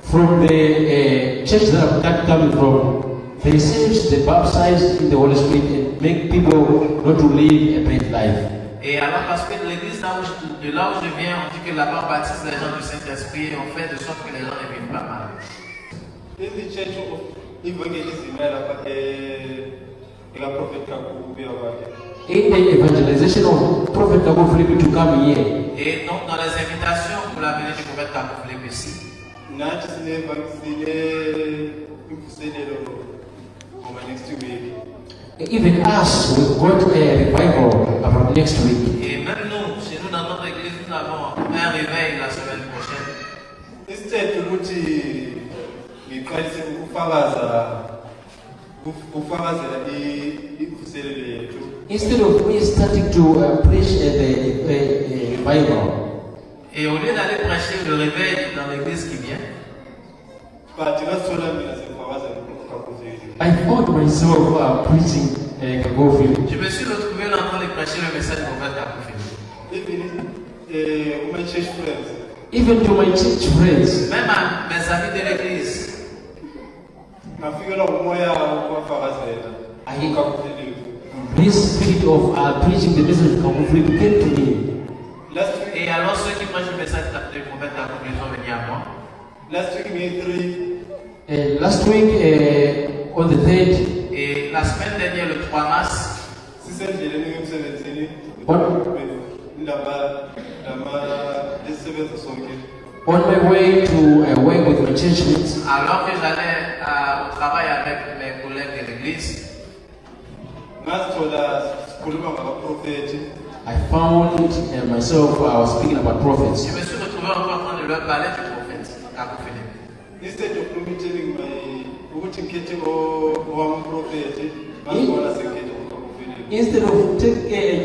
from the church that I'm coming from, they seem to baptize in the Holy Spirit and make people not to live a bad life. Et alors parce que l'église de là où je viens, on dit que là-bas on baptise les gens du Saint-Esprit et on fait de sorte que les gens ne vivent pas mal. In the evangelization of Prophet Kabul Philip to come here, Et donc dans les invitations pour la venue du prophète Kabou ici, even us, we've got a revival about next week. et même nous, chez nous dans notre église, nous avons un réveil la semaine prochaine. Instead of me starting to preach the revival, Et au lieu d'aller prêcher le réveil dans l'église qui vient, I found myself preaching Kagofi. je me suis retrouvé là en train de prêcher le message du prophète Kabou. Even to my church friends, Même à mes amis de l'église, this spirit of preaching the message of Kagofi came to me. et alors ceux qui prêchent le message du prophète Kabou sont venus à moi. Last week, on the 3rd, Et la semaine dernière, le 3 mars, on my way to work with my church mates, alors que j'allais au travail avec mes collègues de l'église, I found myself, I was speaking about prophets. je me suis retrouvé encore en train de leur parler du prophète Kabou Philippe. Instead of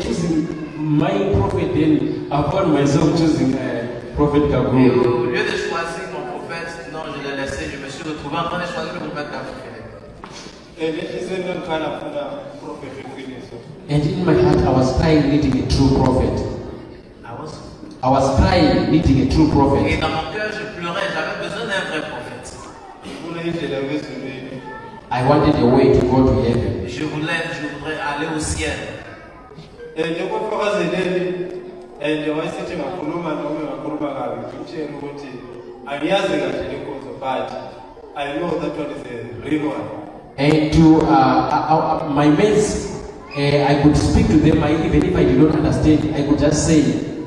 choosing my prophet, then I found myself choosing Prophet Et Kabul. au lieu de choisir mon prophète, non, je l'ai laissé, je me suis retrouvé en train de choisir le prophète Kabou Philippe. And in my heart, I was crying, needing a true prophet. I was crying, needing a true Et prophet. dans mon cœur, je pleurais, j'avais besoin d'un vrai prophète. I wanted a way to go to heaven. Je voudrais aller au ciel. And to my mates, I could speak to them, even if I did not understand, I could just say,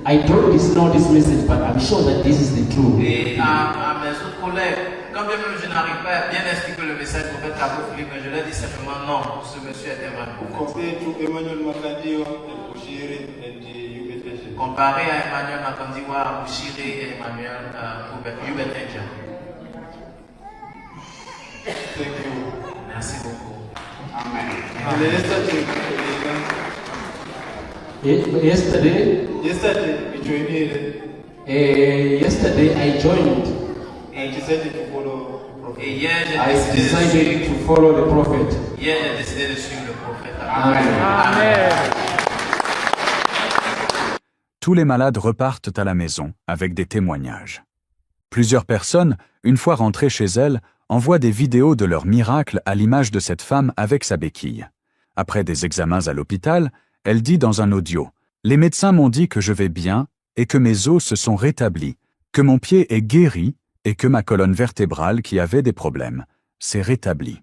I don't know this message, but I'm sure that this is the truth. Et à mes autres collègues, quand bien même je n'arrive pas à bien expliquer le message du prophète Kabou Philippe, mais je leur dis simplement non, ce monsieur était un prophète. Comparé à Emmanuel Makandiwa, Bouchiré et Emmanuel Hubert Enja. Merci beaucoup. Yesterday, I joined. Et hier, I j'ai décidé de decided suivre. to follow the prophet. Hier, j'ai décidé de suivre le prophète. Amen. Tous les malades repartent à la maison avec des témoignages. Plusieurs personnes, une fois rentrées chez elles, envoient des vidéos de leurs miracles à l'image de cette femme avec sa béquille. Après des examens à l'hôpital, elle dit dans un audio « Les médecins m'ont dit que je vais bien et que mes os se sont rétablis, que mon pied est guéri et que ma colonne vertébrale qui avait des problèmes s'est rétablie. »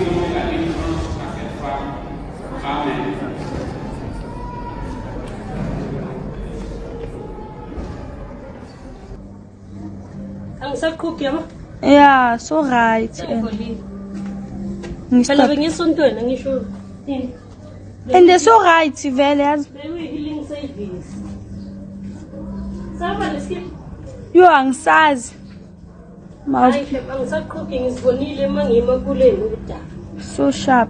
prions la délivrance à cette femme. Amen. Ang sakop ya, ma? Yeah, so right. Phela bengisontweni angisho. And so right vele yazi. Healing service. Saba lesikip. Yo angisazi. Hayi phela angisaqhubhi ngisibonile mangima kuleni ukudala. So sharp.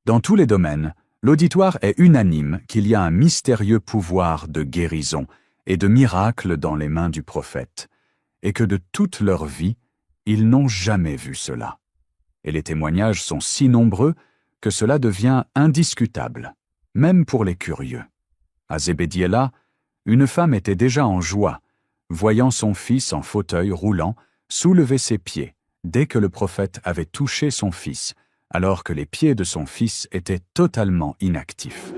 Dans tous les domaines, l'auditoire est unanime qu'il y a un mystérieux pouvoir de guérison et de miracle dans les mains du prophète, et que de toute leur vie, ils n'ont jamais vu cela. Et les témoignages sont si nombreux que cela devient indiscutable, même pour les curieux. À Zébédiéla, une femme était déjà en joie, voyant son fils en fauteuil roulant soulever ses pieds dès que le prophète avait touché son fils, alors que les pieds de son fils étaient totalement inactifs.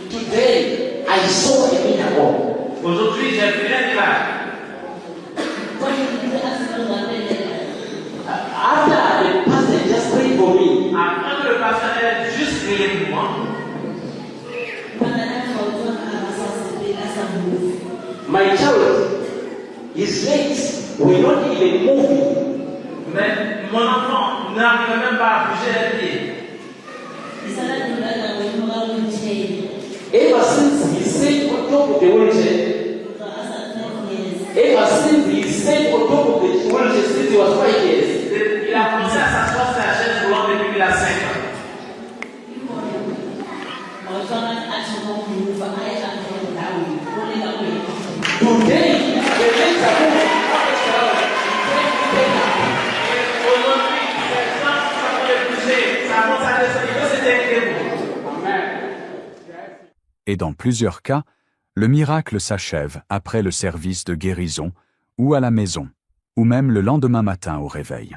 Today, I saw a miracle. Aujourd'hui, j'ai vu un miracle. After the pastor just prayed for me, Après que le pasteur ait juste prié pour moi, my child, his legs were not even moving. mais mon enfant n'arrivait même pas à bouger les pieds. Ever since he sat on top of the wheelchair, ever since he sat on top of the wheelchair since he was 5 years, Il a commencé à s'asseoir sur la chaise roulante depuis qu'il a 5 ans. today, the legs are moving. Aujourd'hui, les gens sont en train de bouger. Ça commence à descendre. Il faut se tenir debout. Amen. Et dans plusieurs cas, le miracle s'achève après le service de guérison ou à la maison, ou même le lendemain matin au réveil.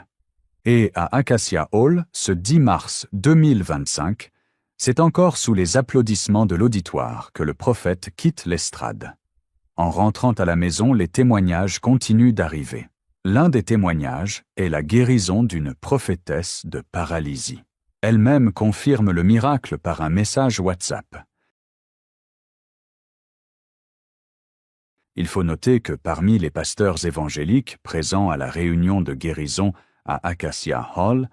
Et à Acacia Hall, ce 10 mars 2025, c'est encore sous les applaudissements de l'auditoire que le prophète quitte l'estrade. En rentrant à la maison, les témoignages continuent d'arriver. L'un des témoignages est la guérison d'une prophétesse de paralysie. Elle-même confirme le miracle par un message WhatsApp. Il faut noter que parmi les pasteurs évangéliques présents à la réunion de guérison à Acacia Hall,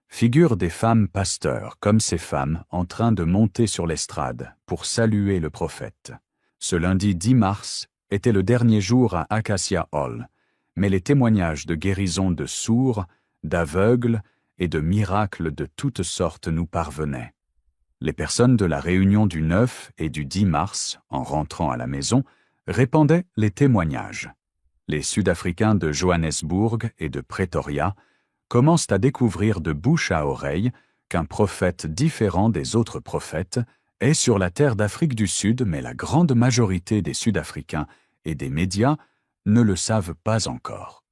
figurent des femmes pasteurs comme ces femmes en train de monter sur l'estrade pour saluer le prophète. Ce lundi 10 mars était le dernier jour à Acacia Hall, mais les témoignages de guérison de sourds, d'aveugles et de miracles de toutes sortes nous parvenaient. Les personnes de la réunion du 9 et du 10 mars, en rentrant à la maison, répandaient les témoignages. Les Sud-Africains de Johannesburg et de Pretoria commencent à découvrir de bouche à oreille qu'un prophète différent des autres prophètes est sur la terre d'Afrique du Sud, mais la grande majorité des Sud-Africains et des médias ne le savent pas encore.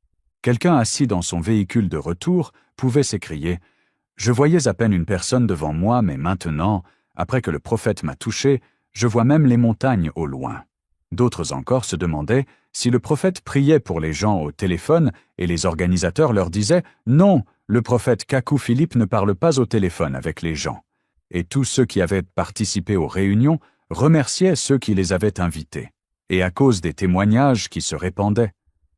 Quelqu'un assis dans son véhicule de retour pouvait s'écrier « Je voyais à peine une personne devant moi, mais maintenant, Après que le prophète m'a touché, je vois même les montagnes au loin. » D'autres encore se demandaient si le prophète priait pour les gens au téléphone et les organisateurs leur disaient « Non, le prophète Kaku Philippe ne parle pas au téléphone avec les gens. » Et tous ceux qui avaient participé aux réunions remerciaient ceux qui les avaient invités. Et à cause des témoignages qui se répandaient,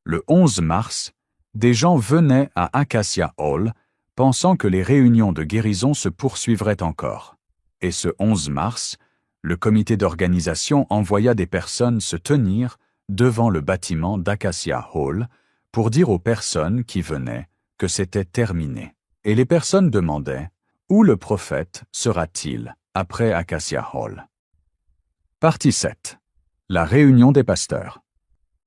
le 11 mars, des gens venaient à Acacia Hall, pensant que les réunions de guérison se poursuivraient encore. Et ce 11 mars, le comité d'organisation envoya des personnes se tenir devant le bâtiment d'Acacia Hall pour dire aux personnes qui venaient que c'était terminé. Et les personnes demandaient « Où le prophète sera-t-il après Acacia Hall ?» Partie 7. La réunion des pasteurs.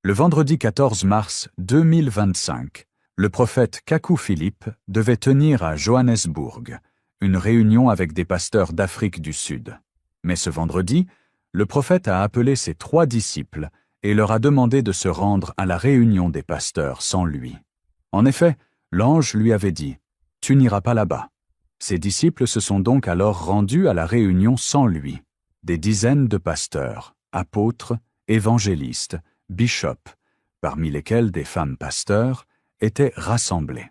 Le vendredi 14 mars 2025, le prophète Kaku Philippe devait tenir à Johannesburg une réunion avec des pasteurs d'Afrique du Sud. Mais ce vendredi, le prophète a appelé ses 3 disciples et leur a demandé de se rendre à la réunion des pasteurs sans lui. En effet, l'ange lui avait dit « Tu n'iras pas là-bas ». Ses disciples se sont donc alors rendus à la réunion sans lui. Des dizaines de pasteurs, apôtres, évangélistes, bishops, parmi lesquels des femmes pasteurs, étaient rassemblés.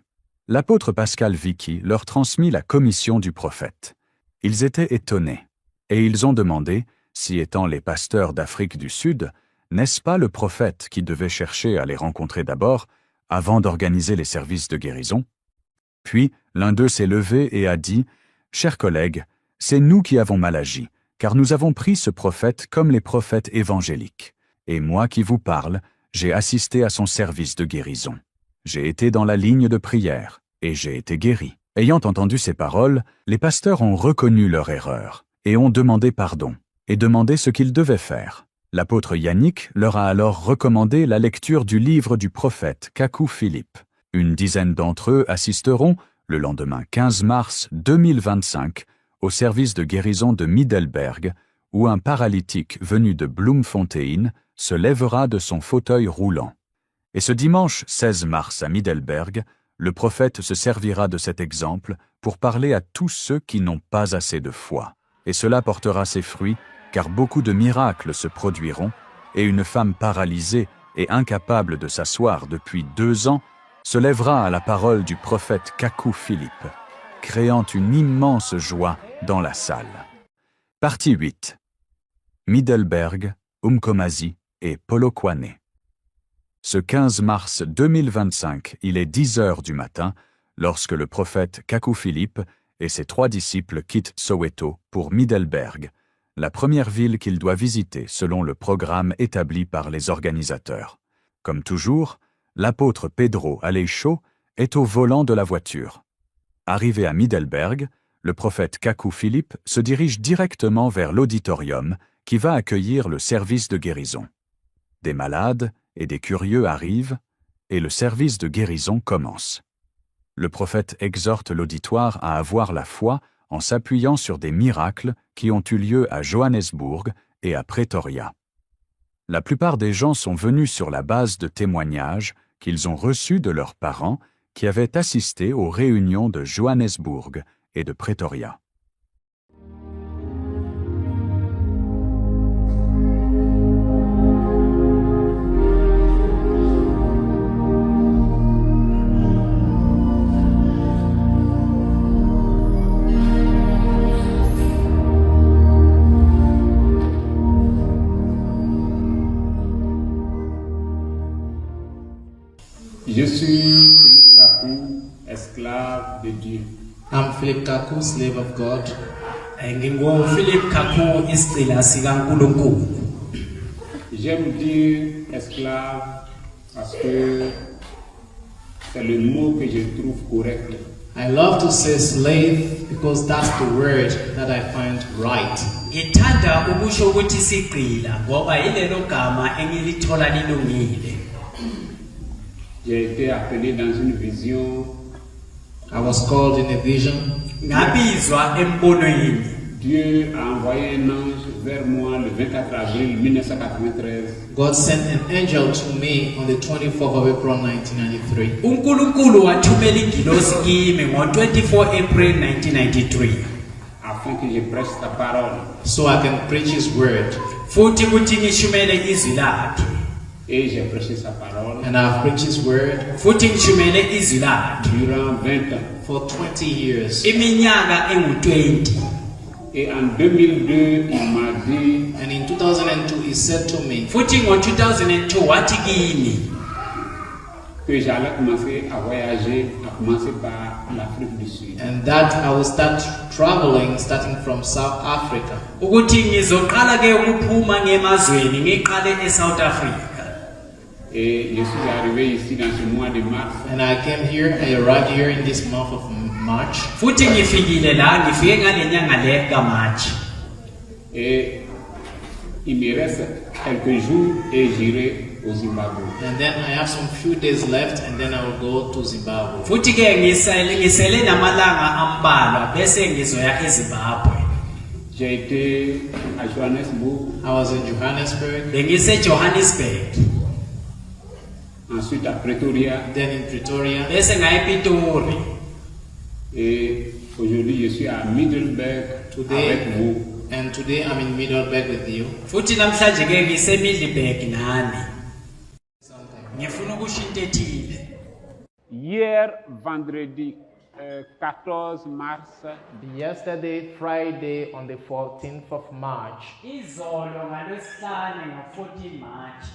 L'apôtre Pascal Vicky leur transmit la commission du prophète. Ils étaient étonnés, et ils ont demandé si, étant les pasteurs d'Afrique du Sud, n'est-ce pas le prophète qui devait chercher à les rencontrer d'abord, avant d'organiser les services de guérison? Puis, l'un d'eux s'est levé et a dit « Chers collègues, c'est nous qui avons mal agi, car nous avons pris ce prophète comme les prophètes évangéliques. Et moi qui vous parle, j'ai assisté à son service de guérison. J'ai été dans la ligne de prière, et j'ai été guéri. » Ayant entendu ces paroles, les pasteurs ont reconnu leur erreur, et ont demandé pardon, et demandé ce qu'ils devaient faire. L'apôtre Yannick leur a alors recommandé la lecture du livre du prophète Kaku Philippe. Une dizaine d'entre eux assisteront, le lendemain 15 mars 2025, au service de guérison de Middelburg, où un paralytique venu de Bloemfontein se lèvera de son fauteuil roulant. Et ce dimanche 16 mars à Middelburg, le prophète se servira de cet exemple pour parler à tous ceux qui n'ont pas assez de foi. Et cela portera ses fruits, car beaucoup de miracles se produiront, et une femme paralysée et incapable de s'asseoir depuis 2 ans se lèvera à la parole du prophète Kaku Philippe, créant une immense joie dans la salle. Partie 8. Middelburg, Umkomazi et Polokwane. Ce 15 mars 2025, il est 10 heures du matin, lorsque le prophète Kaku Philippe et ses 3 disciples quittent Soweto pour Middelburg, la première ville qu'il doit visiter selon le programme établi par les organisateurs. Comme toujours, l'apôtre Pedro Aleixo est au volant de la voiture. Arrivé à Middelburg, le prophète Kaku Philippe se dirige directement vers l'auditorium qui va accueillir le service de guérison. Des malades et des curieux arrivent et le service de guérison commence. Le prophète exhorte l'auditoire à avoir la foi en s'appuyant sur des miracles qui ont eu lieu à Johannesburg et à Pretoria. La plupart des gens sont venus sur la base de témoignages qu'ils ont reçus de leurs parents qui avaient assisté aux réunions de Johannesburg et de Pretoria. Je suis Philippe Kaku, esclave de Dieu. I'm Philip Kaku, slave of God. Philip Kaku, J'aime dire esclave parce que c'est le mot que je trouve correct. I love to say slave because that's the word that I find right. J'ai été appelé dans une vision. I was called in a vision. Dieu a envoyé un ange vers moi le 24 avril 1993. God sent an angel to me on the 24th of April 1993. afin que je prêche sa parole. so I can preach His word. Futhi ukuthi ngishumele izwi lakhe. Et j'ai prêché sa parole And I've preached His word. Futhi ngishumele izwi lakhe. durant 20 ans. For 20 years. Iminyaka engu-20. Et en 2002, il m'a dit, and in 2002 he said to me, futhi ngo-2002 wathi kimi que j'allais commencer à voyager, à commencer par l'Afrique du Sud. and that I will start traveling starting from South Africa. Ukuthi ngizoqala ke ukuphuma ngemazweni ngiqale eSouth Africa. Et je suis arrivé ici dans ce mois de mars. And I came here, I arrived here in this month of March. Futhi ngifikile la, ngifike ngale nyanga le kaMarch. Et il me reste quelques jours et j'irai au Zimbabwe. And then I have some few days left and then I will go to Zimbabwe. Futhi ke ngisele namalanga ambalwa bese ngizoya eZimbabwe. J'ai été à Johannesburg. I was in Johannesburg. Bengise Johannesburg. Ensuite à Pretoria. Then in Pretoria. Bese ngaya ePitori. Et aujourd'hui je suis à Middelburg avec vous. And today I'm in Middelburg with you. Futhi namhlanje ke ngise Middelburg nani. Ngifuna ukushintsha ethile. Hier vendredi 14 mars. Yesterday, Friday, on the 14th of March. Izolo ngolwesihlanu ngo-14 March.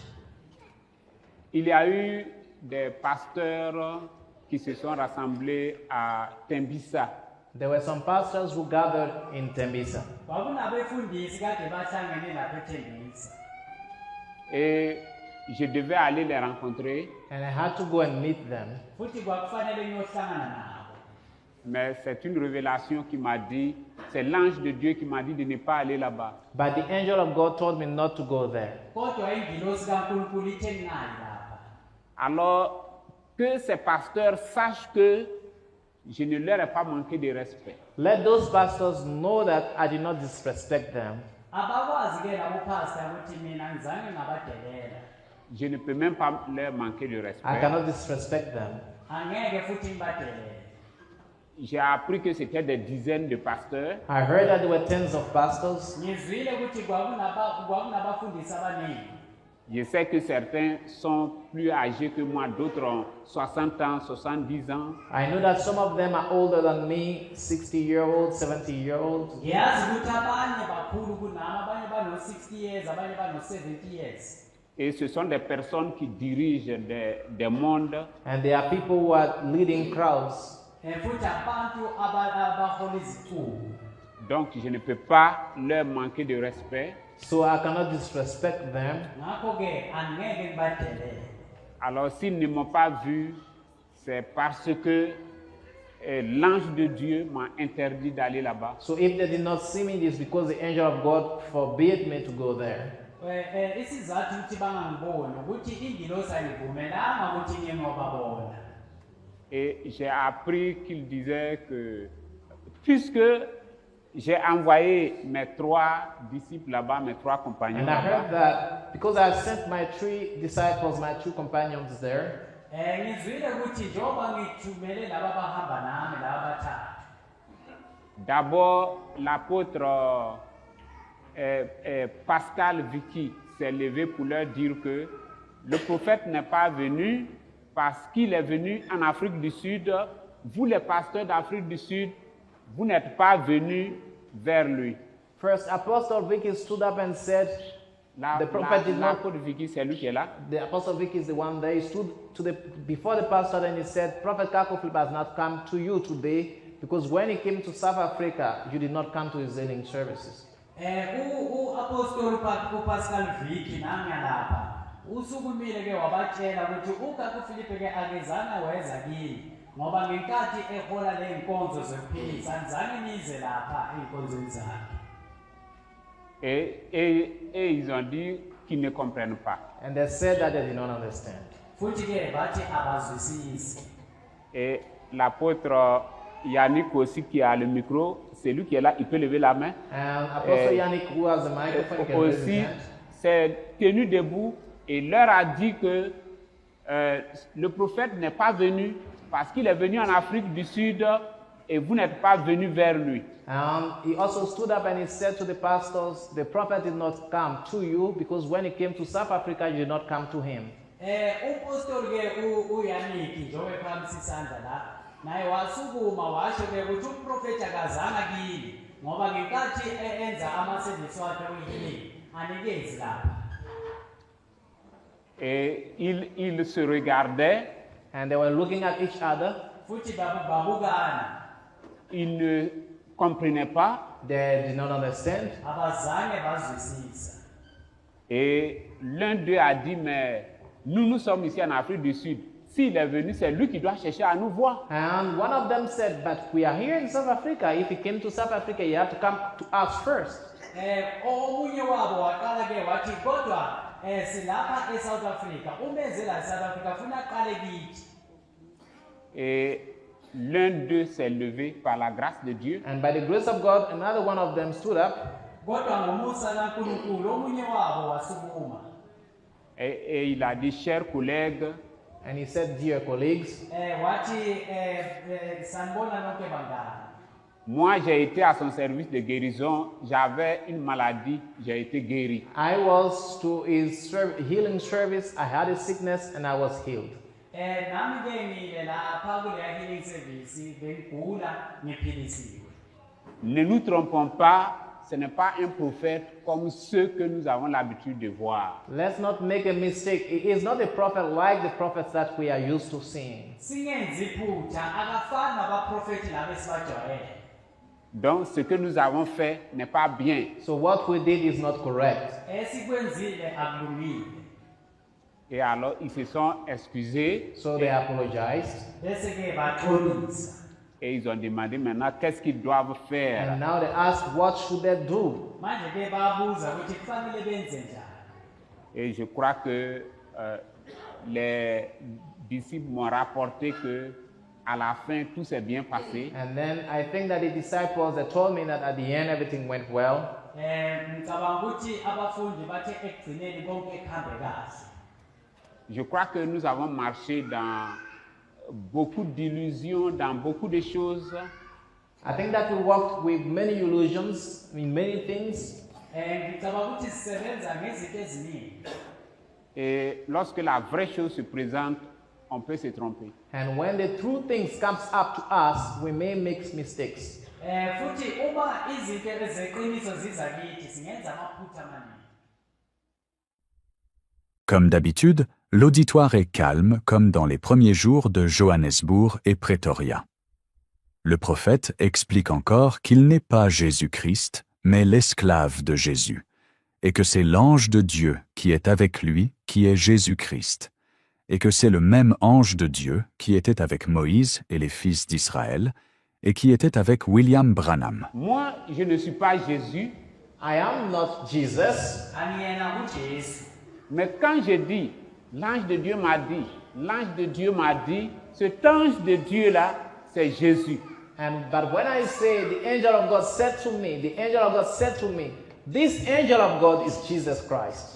Il y a eu des pasteurs qui se sont rassemblés à Tembisa. There were some pastors who gathered in Tembisa. Et je devais aller les rencontrer. And I had to go and meet them. Mais c'est une révélation qui m'a dit, c'est l'ange de Dieu qui m'a dit de ne pas aller là-bas. But the angel of God told me not to go there. Alors que ces pasteurs sachent que je ne leur ai pas manqué de respect. Let those pastors know that I did not disrespect them. Je ne peux même pas leur manquer de respect. I cannot disrespect them. J'ai appris que c'était des dizaines de pasteurs. I heard that there were tens of pastors. Je sais que certains sont plus âgés que moi, d'autres ont 60 ans, 70 ans. I know that some of them are older than me, 60-year-olds, 70-year-olds. Et ce sont des personnes qui dirigent des mondes. And there are people who are leading crowds. Donc je ne peux pas leur manquer de respect. So I cannot disrespect them. Alors s'ils ne m'ont pas vu, c'est parce que l'ange de Dieu m'a interdit d'aller là-bas. So if they did not see me, it is because the angel of God forbade me to go there. Et j'ai appris qu'il disait que puisque j'ai envoyé mes 3 disciples là-bas, mes 3 compagnons And I heard that because I sent my 3 disciples, my 2 companions there. D'abord, l'apôtre Pascal Vicky s'est levé pour leur dire que le prophète n'est pas venu parce qu'il est venu en Afrique du Sud. Vous, les pasteurs d'Afrique du Sud, vous n'êtes pas venus vers lui. First, Apostle Vicky stood up and said, the prophet did not. Vicky, c'est lui qui est là. The Apostle Vicky is the one there. He stood before the pastor and he said, Prophet Kako Philip has not come to you today because when he came to South Africa, you did not come to his healing services. Apostle Pascal Vicky nangalapha usukumile ke wabatshela ukuthi uKako Philip ke akezana weza kini ngoba ngenkathi ehola le nkonzo zokuphilisa nizange nize lapha enkonzweni zakhe. Et ils ont dit qu'ils ne comprennent pas. And they said that they did not understand. Futhi ke bathi abazwisisi. Et l'apôtre Yannick aussi qui a le micro, c'est lui qui est là, il peut lever la main. And Apostle Yannick who has the microphone can raise his hand. C'est tenu debout et leur a dit que le prophète n'est pas venu parce qu'il est venu en Afrique du Sud et vous n'êtes pas venus vers lui. He also stood up and he said to the pastors, the prophet did not come to you because when he came to South Africa, you did not come to him. Upostoli-ke uYaniki njengoba ephakamisa isandla la naye wasukuma washo-ke ukuthi umprofethi akazanga kini ngoba ngenkathi enza amasevisi wakhe we-healing anikezi lapha. Et ils se regardaient. And they were looking at each other. Futhi babukana. Ils ne comprenaient pas. They did not understand. Abazange bazwisisa. Et l'un d'eux a dit, mais nous sommes ici en Afrique du Sud. S'il est venu, c'est lui qui doit chercher à nous voir. And one of them said, but we are here in South Africa. If he came to South Africa, you have to come to us first. Omunye wabo waqala-ke wathi kodwa silapha eSouth Africa. Umenze la eSouth Africa funa aqale kithi. Et l'un d'eux s'est levé par la grâce de Dieu. And by the grace of God, another one of them stood up. Kodwa ngomusa kaNkulunkulu omunye wabo wasukuma. Et il a dit, chers collègues, and he said, dear colleagues, moi j'ai été à son service de guérison, j'avais une maladie, j'ai été guéri. I was to his healing service, I had a sickness and I was healed. Ne nous trompons pas, ce n'est pas un prophète comme ceux que nous avons l'habitude de voir. Let's not make a mistake. He is not a prophet like the prophets that we are used to seeing. Donc, ce que nous avons fait n'est pas bien. So what we did is not correct. Et alors, ils se sont excusés. So they apologized. Et ils ont demandé maintenant qu'est-ce qu'ils doivent faire. And now they ask, what should they do? Et je crois que les disciples m'ont rapporté que à la fin tout s'est bien passé. And then I think that the disciples they told me that at the end everything went well. Je crois que nous avons marché dans beaucoup d'illusions, dans beaucoup de choses. I think that we walked with many illusions in many things. Et lorsque la vraie chose se présente, on peut se tromper. And when the true things comes up to us, we may make mistakes. Comme d'habitude, l'auditoire est calme comme dans les premiers jours de Johannesburg et Pretoria. Le prophète explique encore qu'il n'est pas Jésus-Christ, mais l'esclave de Jésus, et que c'est l'ange de Dieu qui est avec lui qui est Jésus-Christ, et que c'est le même ange de Dieu qui était avec Moïse et les fils d'Israël, et qui était avec William Branham. Moi, je ne suis pas Jésus. I am not Jesus. Mais quand je dis, l'ange de Dieu m'a dit, l'ange de Dieu m'a dit, cet ange de Dieu-là, c'est Jésus. But when I say the angel of God said to me, the angel of God said to me, this angel of God is Jesus Christ.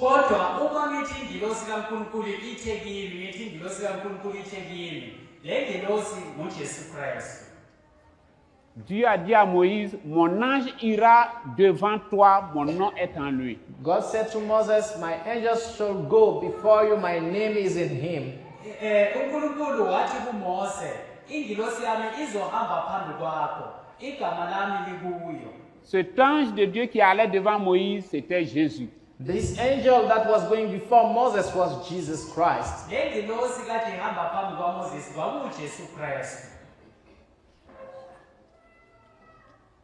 Dieu a dit à Moïse, mon ange ira devant toi, mon nom est en lui. God said to Moses, my angel shall go before you, my name is in him. Cet ange de Dieu qui allait devant Moïse, c'était Jésus. This angel that was going before Moses was Jesus Christ.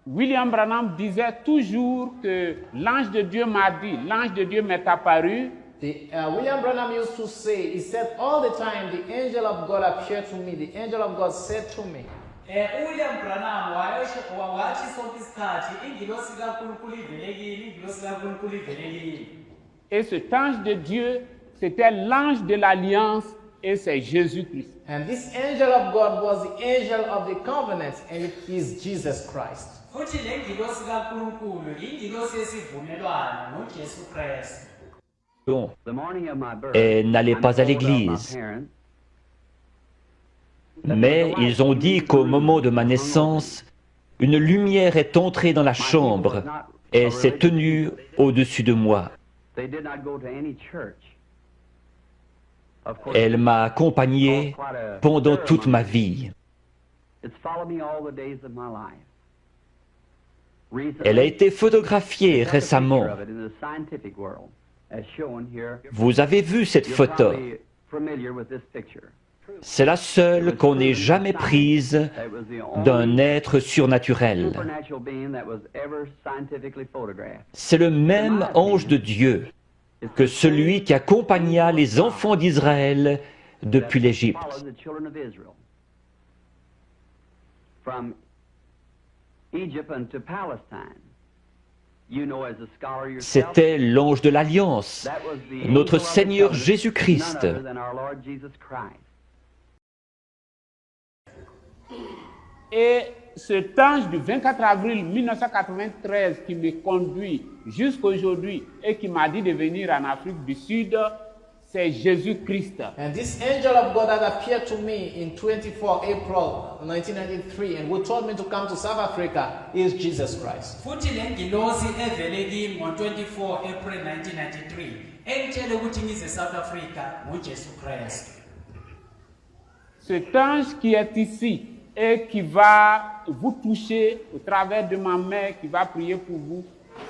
William Branham disait toujours que l'ange de Dieu m'a dit, l'ange de Dieu m'est apparu. William Branham used to say, he said all the time, the angel of God appeared to me, the angel of God said to me. William Branham et cet ange de Dieu, c'était l'ange de l'alliance et c'est Jésus-Christ. And this angel of God was the angel of the covenant and it is Jesus Christ. N'allez pas à l'église. Mais ils ont dit qu'au moment de ma naissance, une lumière est entrée dans la chambre et s'est tenue au-dessus de moi. Elle m'a accompagné pendant toute ma vie. Elle a été photographiée récemment. Vous avez vu cette photo. C'est la seule qu'on ait jamais prise d'un être surnaturel. C'est le même ange de Dieu que celui qui accompagna les enfants d'Israël depuis l'Égypte. C'était l'ange de l'Alliance, notre Seigneur Jésus-Christ. Et cet ange du 24 avril 1993 qui me conduit jusqu'aujourd'hui et qui m'a dit de venir en Afrique du Sud, c'est Jésus-Christ. And this angel of God that appeared to me in 24 April 1993 and who told me to come to South Africa is Jesus Christ. Futhi le ngilosi evele kimi ngo-24 April 1993 engitshele ukuthi ngize South Africa nguJesu Kristu. Cet ange qui est ici et qui va vous toucher au travers de ma main, qui va prier pour vous,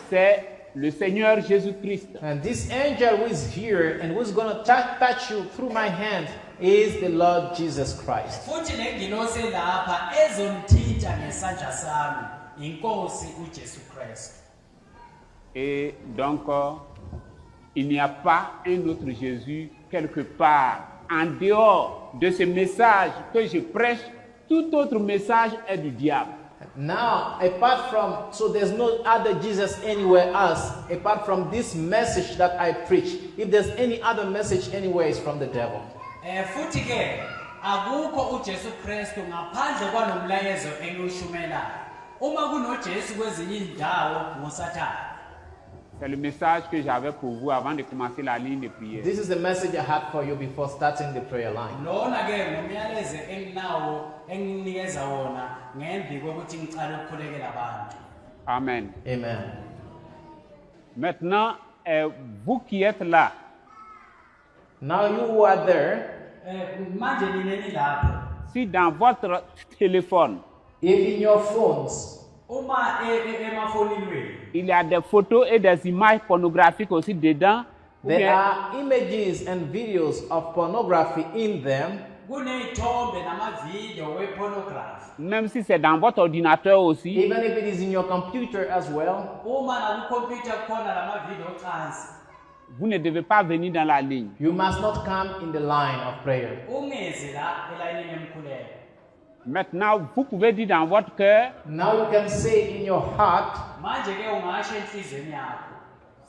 c'est le Seigneur Jésus-Christ. And this angel who is here and who is going to touch you through my hand is the Lord Jesus Christ. Futhi le ngilosi lapha ezongithinta ngesandla sami inkosi uJesu Kristu. Et donc, il n'y a pas un autre Jésus quelque part. En dehors de ce message que je prêche, tout autre message est du diable. Now, apart from, so there's no other Jesus anywhere else, apart from this message that I preach. If there's any other message anywhere, it's from the devil. Futhi ke akukho uJesu Kristu ngaphandle kwanomlayezo engiwushumelayo. Uma kunoJesu kwezinye indawo ngoSathane. C'est le message que j'avais pour vous avant de commencer la ligne de prière. This is the message I had for you before starting the prayer line. Lona ke ngumyalezo enginawo enginikeza wona ngembi kokuthi ngicala ukukhulekela abantu. Amen. Amen. Maintenant, vous qui êtes là, now you who are there, manje nineni lapho. Si dans votre téléphone, if in your phones, il y a des photos et des images pornographiques aussi dedans. There are images and videos of pornography in them. Même si c'est dans votre ordinateur aussi. Even if it is in your computer as well. Vous ne devez pas venir dans la ligne. You must not come in the line of prayer. Maintenant, vous pouvez dire dans votre cœur, now you can say in your heart,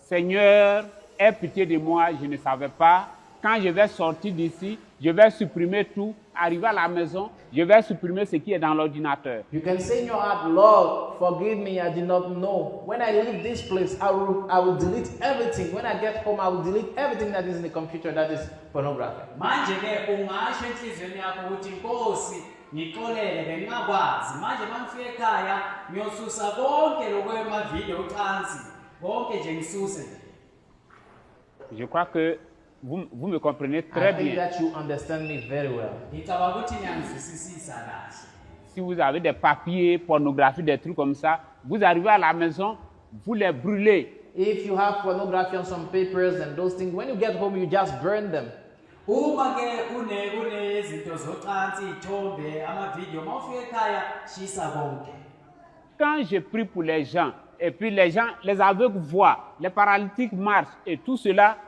Seigneur, aie pitié de moi, je ne savais pas. Quand je vais sortir d'ici, je vais supprimer tout. Arriver à la maison, je vais supprimer ce qui est dans l'ordinateur. You can say in your heart, Lord, forgive me, I did not know. When I leave this place, I will delete everything. When I get home, I will delete everything that is in the computer that is pornography. Ngixolele bengingakwazi manje mangifika ekhaya ngiyosusa konke lokwemavidiyo ucansi konke nje ngisuse. Je crois que vous me comprenez très bien. I think that you understand me very well. Ngicabanga ukuthi niyangizwisisa kahle. Si vous avez des papiers, pornographie, des trucs comme ça, vous arrivez à la maison, vous les brûlez. If you have pornography on some papers and those things, when you get home, you just burn them. Uma ke unezinto zocansi ithombe amavidiyo mawufika ekhaya shisa konke. Quand je prie pour les gens et puis les gens, les aveugles voient, les paralytiques marchent et tout cela,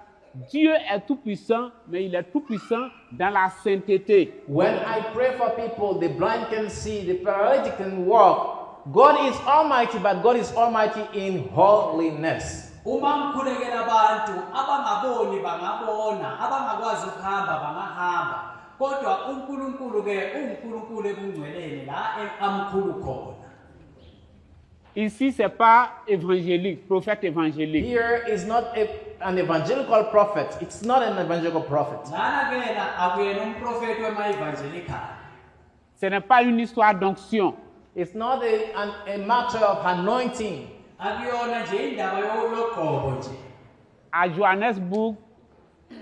Dieu est tout puissant, mais il est tout puissant dans la sainteté. When I pray for people, the blind can see, the paralytic can walk. God is almighty, but God is almighty in holiness. Uma mkhulekela abantu abangaboni bangabona abangakwazi ukuhamba bangahamba kodwa uNkulunkulu ke uNkulunkulu ekungcweleni la amkhulu khona. Ici c'est pas évangélique, prophète évangélique. Here is not an evangelical prophet. It's not an evangelical prophet. Lana ke akuyena umprofeti wema evangelical. Ce n'est pas une histoire d'onction. It's not a matter of anointing. À Johannesburg,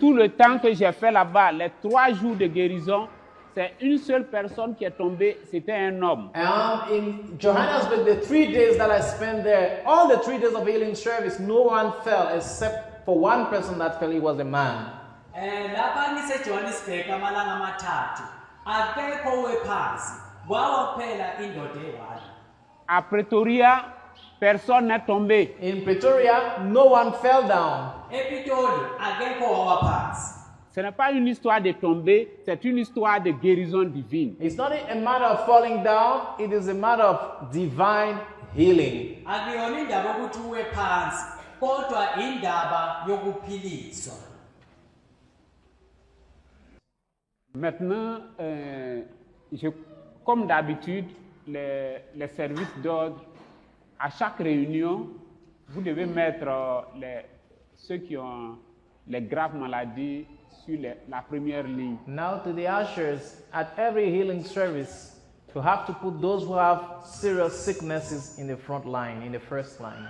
tout le temps que j'ai fait là-bas, les 3 jours de guérison, c'est une seule personne qui est tombée, c'était un homme. And in Johannesburg, the 3 days that I spent there, all the 3 days of healing service, no one fell except for one person that fell. He was a man. À Pretoria, personne n'est tombé. In Pretoria, no one fell down. Ce n'est pas une histoire de tomber, c'est une histoire de guérison divine. It's not a matter of falling down, it is a matter of divine healing. Maintenant, comme d'habitude, les services d'ordre, à chaque réunion, vous devez mettre ceux qui ont les graves maladies sur la première ligne. Now to the ushers, at every healing service, you have to put those who have serious sicknesses in the front line, in the first line.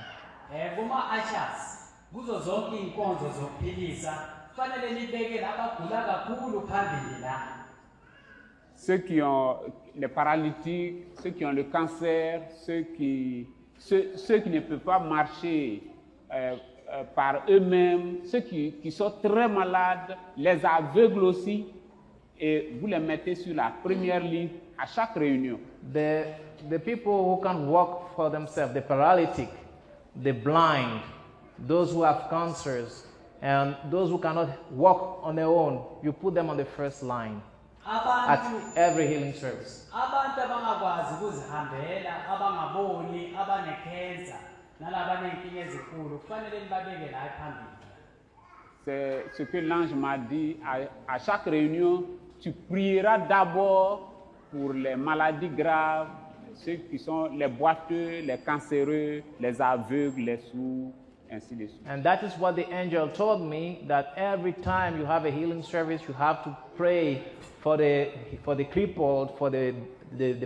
Ceux qui ont les paralytiques, ceux qui ont le cancer, ceux qui ne peuvent pas marcher par eux-mêmes, ceux qui sont très malades, les aveugles aussi, et vous les mettez sur la première ligne à chaque réunion. The people who can walk for themselves, the paralytic, the blind, those who have cancers, and those who cannot walk on their own, you put them on the first line at every healing service. C'est ce que l'ange m'a dit. À chaque réunion, tu prieras d'abord pour les maladies graves, ceux qui sont les boiteux, les cancéreux, les aveugles, les sourds, ainsi de suite. And that is what the angel told me, that every time you have a healing service, you have to pray for the crippled, for the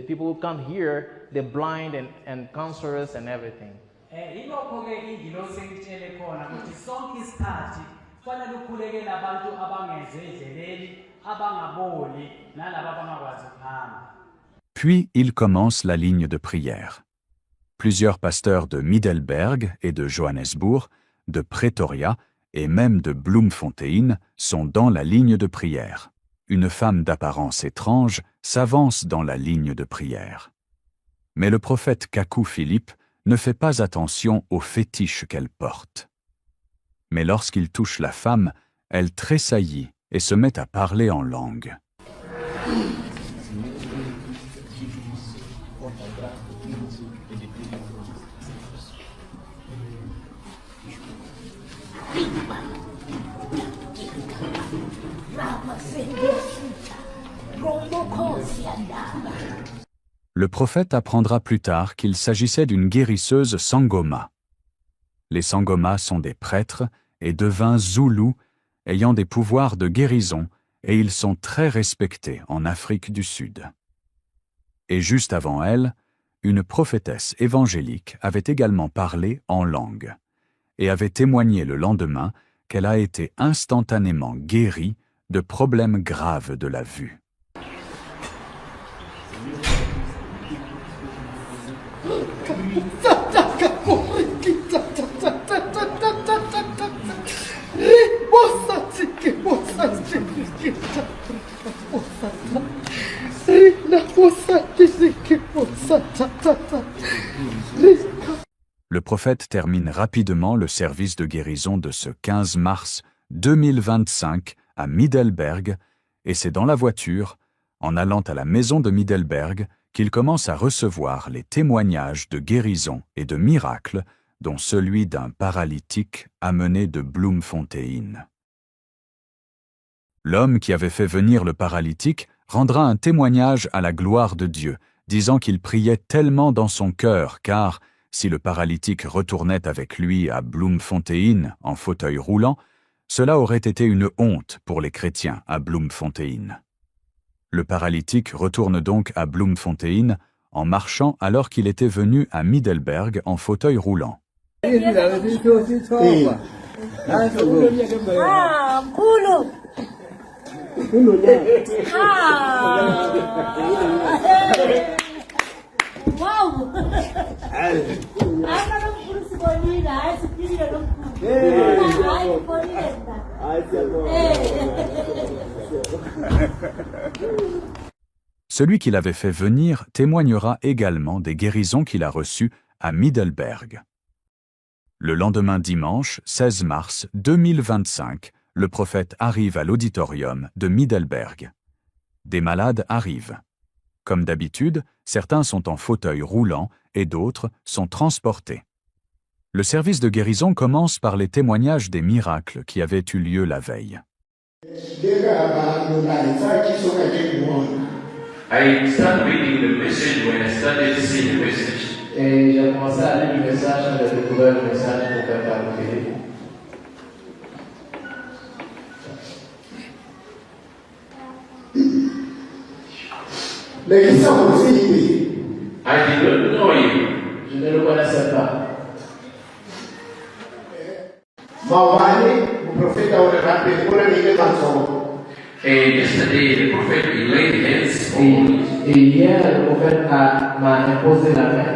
people who can't hear, the blind and cancerous and everything. Puis il commence la ligne de prière. Plusieurs pasteurs de Middelburg et de Johannesburg, de Pretoria et même de Bloemfontein sont dans la ligne de prière. Une femme d'apparence étrange s'avance dans la ligne de prière. Mais le prophète Kaku Philippe ne fait pas attention aux fétiches qu'elle porte. Mais lorsqu'il touche la femme, elle tressaillit et se met à parler en langue. Le prophète apprendra plus tard qu'il s'agissait d'une guérisseuse Sangoma. Les Sangomas sont des prêtres et devins zoulous ayant des pouvoirs de guérison et ils sont très respectés en Afrique du Sud. Et juste avant elle, une prophétesse évangélique avait également parlé en langue et avait témoigné le lendemain qu'elle a été instantanément guérie de problèmes graves de la vue. Le prophète termine rapidement le service de guérison de ce 15 mars 2025 à Middelburg, et c'est dans la voiture, en allant à la maison de Middelburg, qu'il commence à recevoir les témoignages de guérison et de miracles, dont celui d'un paralytique amené de Bloemfontein. L'homme qui avait fait venir le paralytique rendra un témoignage à la gloire de Dieu, disant qu'il priait tellement dans son cœur, car si le paralytique retournait avec lui à Bloemfontein en fauteuil roulant, cela aurait été une honte pour les chrétiens à Bloemfontein. Le paralytique retourne donc à Bloemfontein en marchant alors qu'il était venu à Middelburg en fauteuil roulant. Celui qui l'avait fait venir témoignera également des guérisons qu'il a reçues à Middelburg. Le lendemain dimanche, 16 mars 2025, le prophète arrive à l'auditorium de Middelburg. Des malades arrivent. Comme d'habitude, certains sont en fauteuil roulant et d'autres sont transportés. Le service de guérison commence par les témoignages des miracles qui avaient eu lieu la veille. I started reading the message when I started seeing the message. Et j'ai commencé à lire le message, j'ai découvert le message pour faire par la télé. I did not know you. Je ne le connaissais pas. And yesterday the prophet laid hands on me. Et hier, le prophète m'a imposé la main.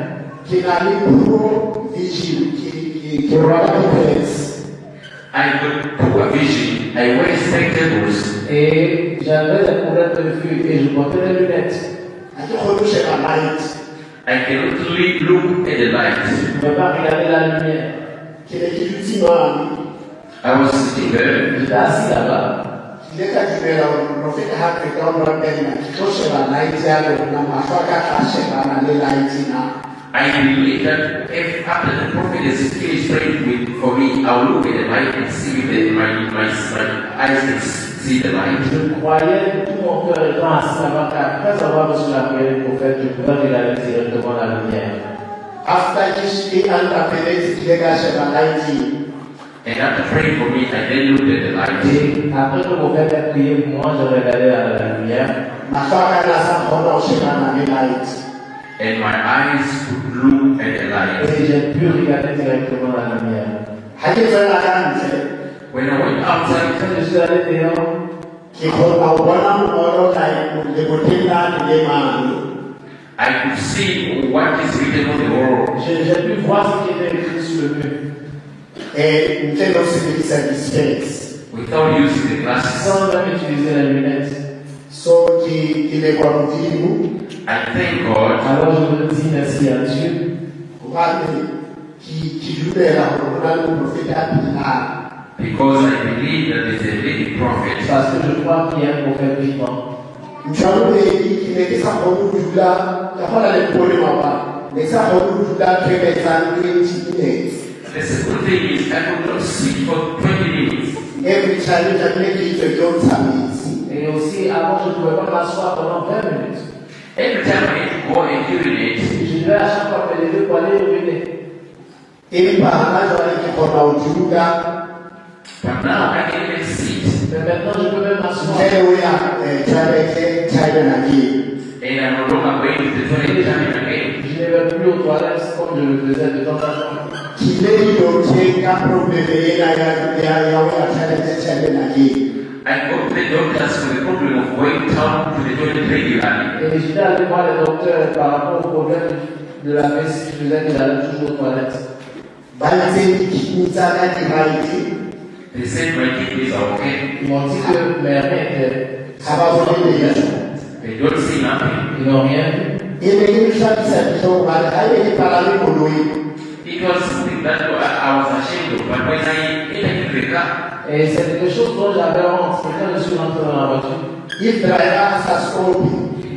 I got poor vision. I wear spectacles. Et j'avais des problèmes de vue et je portais des lunettes. I cannot look at the light. Je ne peux pas regarder la lumière. I was sitting there. J'étais assis là-bas. I believe that if after the prophet is finished praying for me, I'll look at the light and see that my eyes can see the light. Je croyais tout mon cœur étant assis là-bas qu'après avoir reçu la prière du prophète, je pouvais regarder directement la lumière. And after praying for me, I then looked at the light. Et après que le prophète a prié pour moi, je regardais la lumière. And my eyes could look at the light. Et j'ai pu regarder directement la lumière. When I went outside, Quand je suis allé dehors, I could see what is written on the wall. j'ai pu voir ce qui était écrit sur le mur. Without using the glasses. Sans même utiliser la lunette. I thank God. Alors je me dis merci à Dieu. Because I believe that there's a living prophet. Parce que je crois qu'il y a un prophète vivant. The second thing is I could not speak for 20 minutes. Et aussi, avant, je ne pouvais pas m'asseoir pendant 20 minutes. Every time I had to go and urinate, Je devais à chaque fois me lever pour aller uriner. but now I can even sit. Mais maintenant, je peux même m'asseoir. And I'm no longer going to the toilet time again. Je ne vais plus aux toilettes comme je le faisais de temps en temps. I go to the doctors for the problem of going down to the toilet regularly. Et j'étais allé voir les docteurs par rapport au problème de la vessie qui faisait que j'allais toujours aux toilettes. They said my kidneys are okay. Ils m'ont dit que mes reins étaient. They don't see nothing. Ils n'ont rien vu. It was something that I was ashamed of, but when I entered the car, Et c'est quelque chose dont j'avais honte. C'est quand je suis rentré dans la voiture.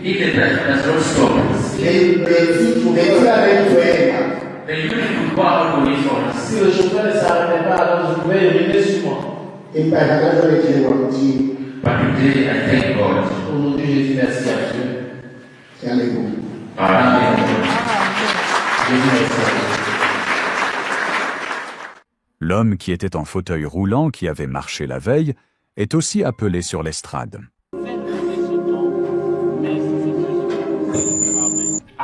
if the driver does not stop, then you need to go out on his own. Si le chauffeur ne s'arrêtait pas, alors je pouvais uriner sur moi. But today I thank God. Aujourd'hui, je dis merci à Dieu. Amen. Je dis merci à Dieu. L'homme qui était en fauteuil roulant, qui avait marché la veille, est aussi appelé sur l'estrade.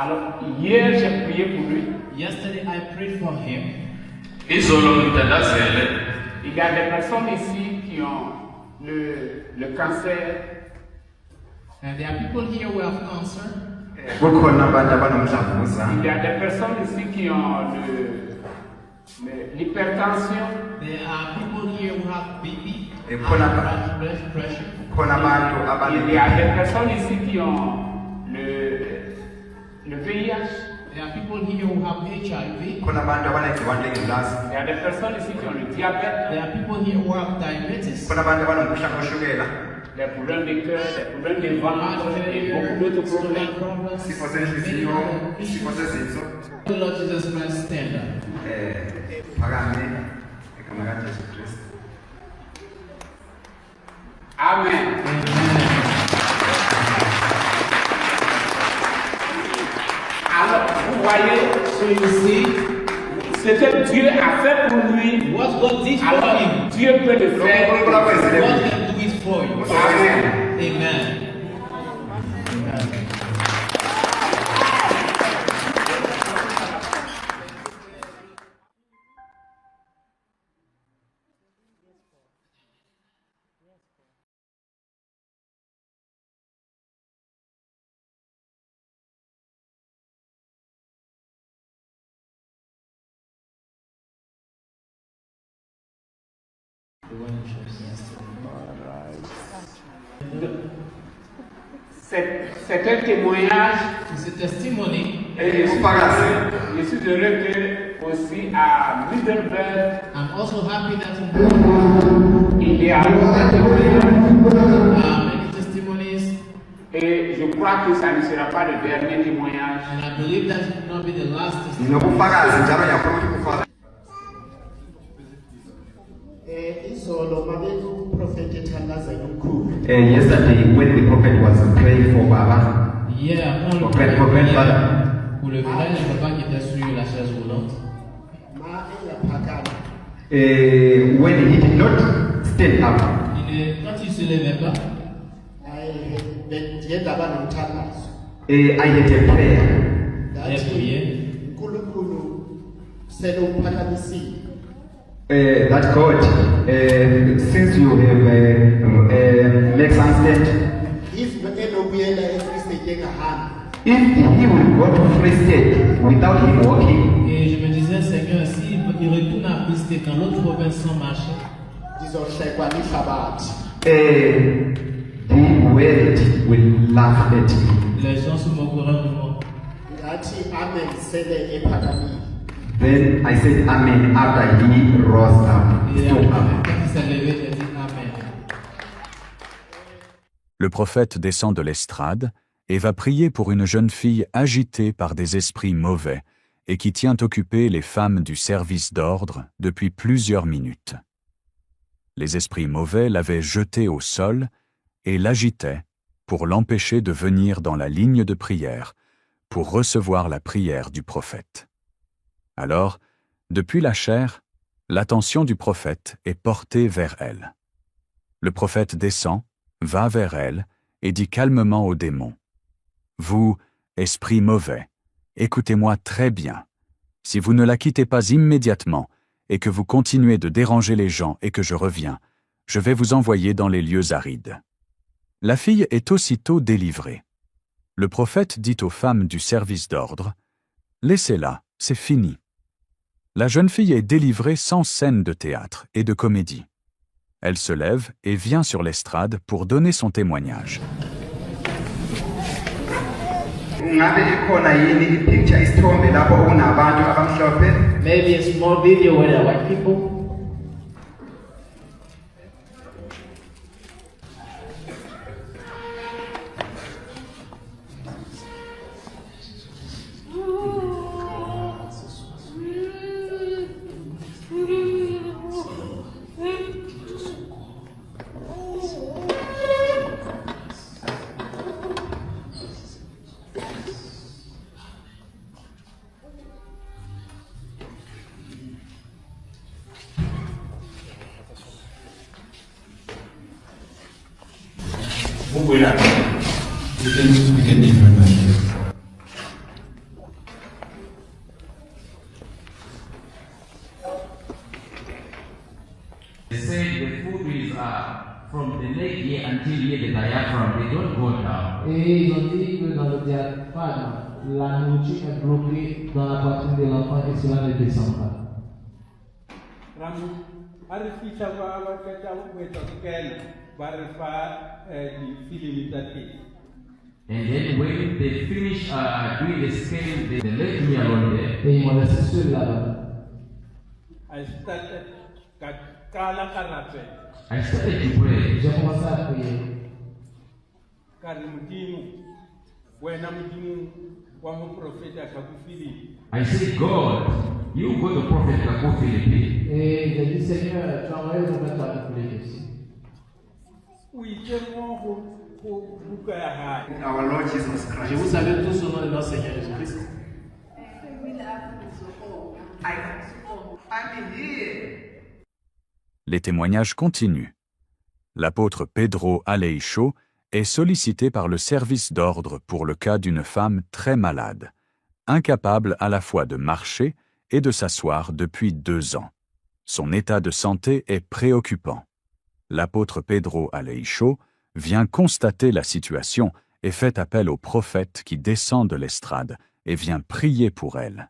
Alors, hier, j'ai prié pour lui. Yesterday I prayed for him. Il y a des personnes ici qui ont le cancer. And there are people here who have cancer. Il y a des personnes ici qui ont l'hypertension. There are people here who have BP. Il y a des personnes ici qui ont le VIH. There are people here who have HIV. Il y a des personnes ici qui ont le diabète. There are people here who have diabetes. Les problèmes de cœur, les problèmes de ventre et beaucoup d'autres problèmes. The Lord Jesus Christ stand up. Amen. Alors, vous voyez, ce que Dieu a fait pour lui, what God did for alors him, Dieu peut le faire. God can do it for you. Amen. Amen. C'est un témoignage. It's a testimony. Et je suis heureux que aussi à Middelburg, I'm also happy that il y a many testimonies. Et je crois que ça ne sera pas le dernier témoignage. And I believe that it will not be the last testimony. Yesterday, when the prophet was praying for Baba, Yeah, for grandfather, pour le frère et papa qui était sur la chaise roulante. when he did not stand up, Quand il se levait pas, I had a prayer. il priait. That God, since you have made some stand, if he will go to free state without him walking, Et je me disais, Seigneur, s'il retourne à Free State dans l'autre province sans marcher, the world will laugh at me. les gens se moqueront de moi. Then I said Amen after he rose up. Et Stood quand up. il s'est levé, j'ai dit Amen. Le prophète descend de l'estrade et va prier pour une jeune fille agitée par des esprits mauvais et qui tient occupées les femmes du service d'ordre depuis plusieurs minutes. Les esprits mauvais l'avaient jetée au sol et l'agitaient pour l'empêcher de venir dans la ligne de prière pour recevoir la prière du prophète. Alors, depuis la chair, l'attention du prophète est portée vers elle. Le prophète descend, va vers elle et dit calmement au démon : « Vous, esprit mauvais, écoutez-moi très bien. Si vous ne la quittez pas immédiatement et que vous continuez de déranger les gens et que je reviens, je vais vous envoyer dans les lieux arides. » La fille est aussitôt délivrée. Le prophète dit aux femmes du service d'ordre : « Laissez-la, c'est fini. » La jeune fille est délivrée sans scène de théâtre et de comédie. Elle se lève et vient sur l'estrade pour donner son témoignage. Maybe a small video where there are white people. Vous pouvez la. You can begin in my the foot is from the leg here until here, the diaphragm, they don't go down. Et ils ont dit que dans le diaphragme, la nourriture est bloquée dans la poitrine de l'enfant et cela ne descend pas. And then when they finish doing the scale, they left me alone there. Et ils m'ont laissé seul là-bas. I started to pray. J'ai commencé à prier. I said, God, you go to Prophet Kakou Philippe. Et j'ai dit, Seigneur, tu as envoyé le prophète Kakou Philippe ici. Our Lord Jesus Christ. Je vous salue tous au nom de notre Seigneur Jésus-Christ. I'm here. Les témoignages continuent. L'apôtre Pedro Aleixo est sollicité par le service d'ordre pour le cas d'une femme très malade, incapable à la fois de marcher et de s'asseoir depuis 2 ans. Son état de santé est préoccupant. L'apôtre Pedro Aleixo vient constater la situation et fait appel au prophète qui descend de l'estrade et vient prier pour elle.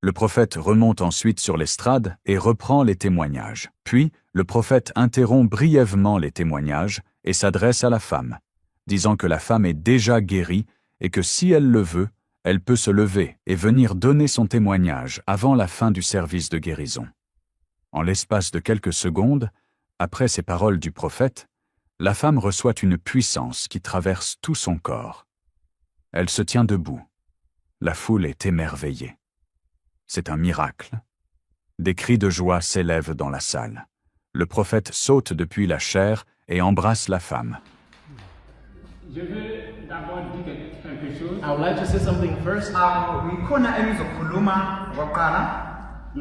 Le prophète remonte ensuite sur l'estrade et reprend les témoignages. Puis, le prophète interrompt brièvement les témoignages et s'adresse à la femme, disant que la femme est déjà guérie et que si elle le veut, elle peut se lever et venir donner son témoignage avant la fin du service de guérison. En l'espace de quelques secondes, après ces paroles du prophète, la femme reçoit une puissance qui traverse tout son corps. Elle se tient debout. La foule est émerveillée. C'est un miracle. Des cris de joie s'élèvent dans la salle. Le prophète saute depuis la chaire et embrasse la femme. Je veux d'abord dire quelque chose. I would like to say something first. La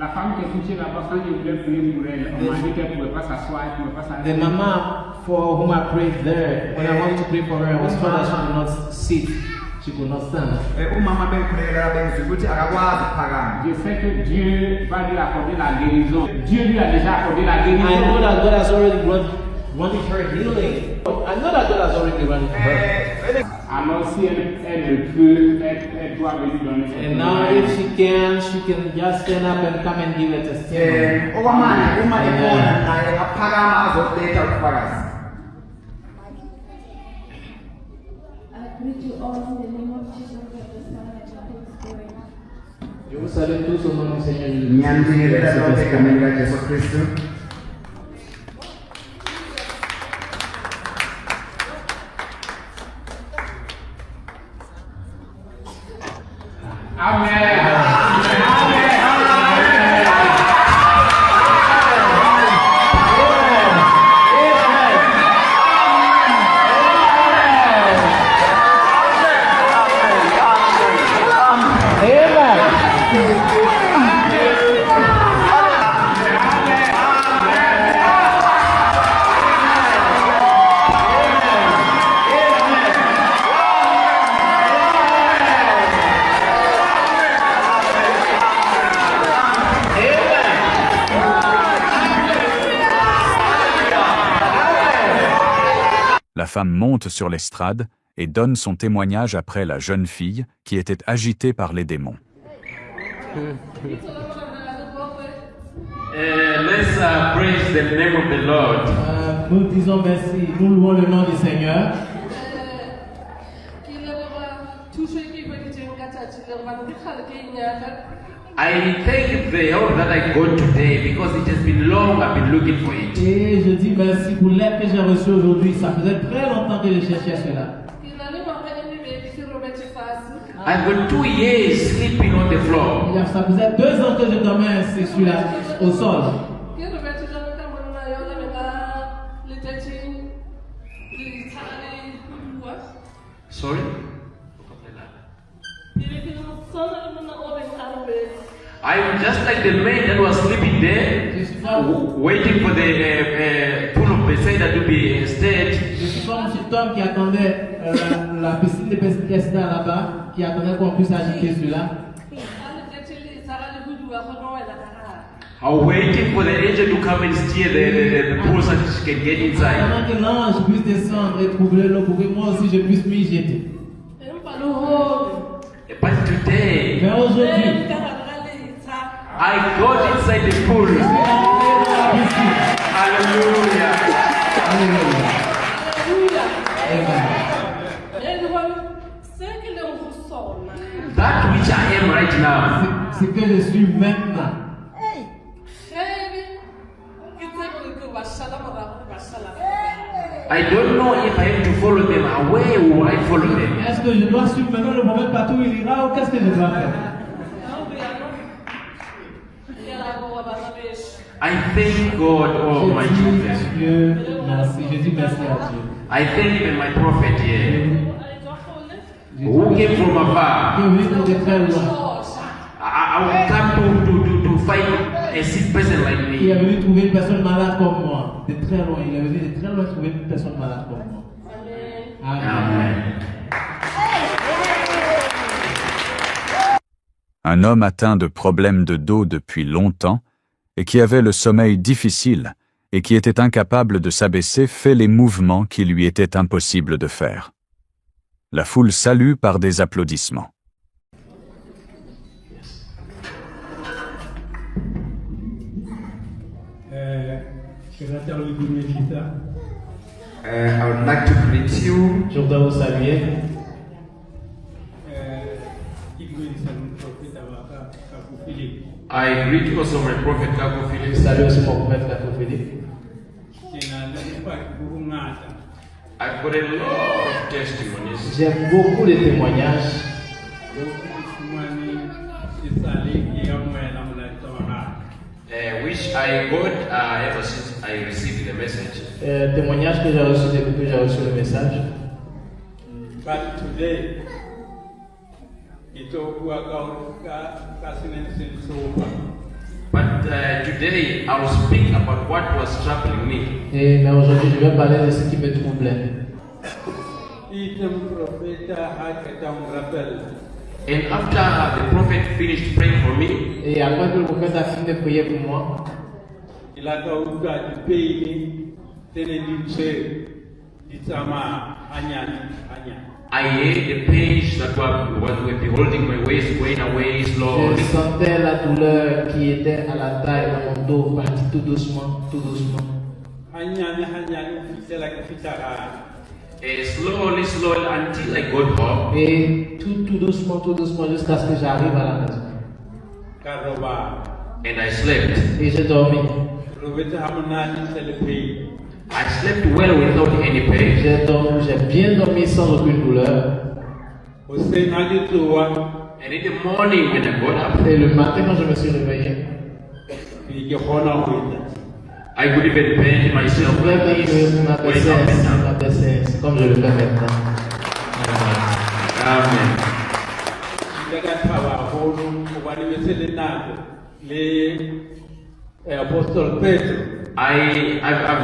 femme qui est touchée là-bas, quand je voulais prier pour elle, on m'a dit qu'elle ne pouvait pas s'asseoir, elle ne pouvait pas s'arrêter. The mama for whom I prayed there, when I wanted to pray for her, I was told that she could not sit. She could not stand. Je sais que Dieu va lui accorder la guérison. Dieu lui a déjà accordé la guérison. I know that God has already granted her healing. I know that God has already granted her. Alors si elle le peut, elle doit venir donner son And now if she can just stand up and come and give a testimony. Je vous salue tous au nom du Seigneur Jésus-Christ. La femme monte sur l'estrade et donne son témoignage après la jeune fille qui était agitée par les démons. Let's praise the name of the Lord. Nous disons merci, nous louons le nom du Seigneur. I thank the help that I got today because it has been long I've been looking for it. Et je dis merci pour l'aide que j'ai reçue aujourd'hui. Ça faisait très longtemps que je cherchais cela. I've got 2 years sleeping on the floor. Ça faisait 2 ans que je dormais au sol. Sorry? I'm just like the man that was sleeping there, waiting for the pool of Bethesda to be stirred. Je suis comme cet homme qui attendait la piscine de Bethesda là-bas, qui attendait qu'on puisse agiter cela. I'm waiting for the angel to come and steer the pool so that she can get inside. Pendant que l'ange puisse descendre et trouver l'eau pour que moi aussi je puisse m'y jeter. But today, mais aujourd'hui, I got inside the pool. Hallelujah. That which I am right now. C'est que je suis maintenant. I don't know if I have to follow them. Where will I follow them? Est-ce que je dois suivre maintenant le prophète partout où il ira ou qu'est-ce que je dois faire? I thank God, oh my Jesus. Merci, je dis merci à Dieu. I thank even my prophet here, who came from afar. I will come to find a sick person like me. Il est venu trouver une personne malade comme moi. De très loin, il est venu de très loin trouver une personne malade comme moi. Amen. Un homme atteint de problèmes de dos depuis longtemps et qui avait le sommeil difficile et qui était incapable de s'abaisser fait les mouvements qui lui étaient impossibles de faire. La foule salue par des applaudissements. I would like to greet you. Je voudrais vous saluer. I greet also my prophet Kako Philip. Salut aussi mon prophète Kako Philip. I've got a lot of testimonies. J'ai beaucoup de témoignages. Which I got ever since I received the message. Témoignages que j'ai reçus depuis que j'ai reçu le message. But today, today I will speak about what was troubling me. Mais aujourd'hui, je vais parler de ce qui me troublait. And after the prophet finished praying for me, et après que le prophète a fini de prier pour moi, il a du pays I heard the pains that were beholding my waist going away slowly. Je sentais la douleur qui était à la taille de mon dos, partie tout doucement, tout doucement. Slowly until I got home. Et tout doucement jusqu'à ce que j'arrive à la maison. And I slept. Et j'ai dormi. I slept well without any pain. J'ai bien dormi sans aucune douleur. And in the morning when I got up, et le matin quand je me suis réveillé, I could even bend myself. Comme je le fais maintenant. Amen. Apostle Pedro. I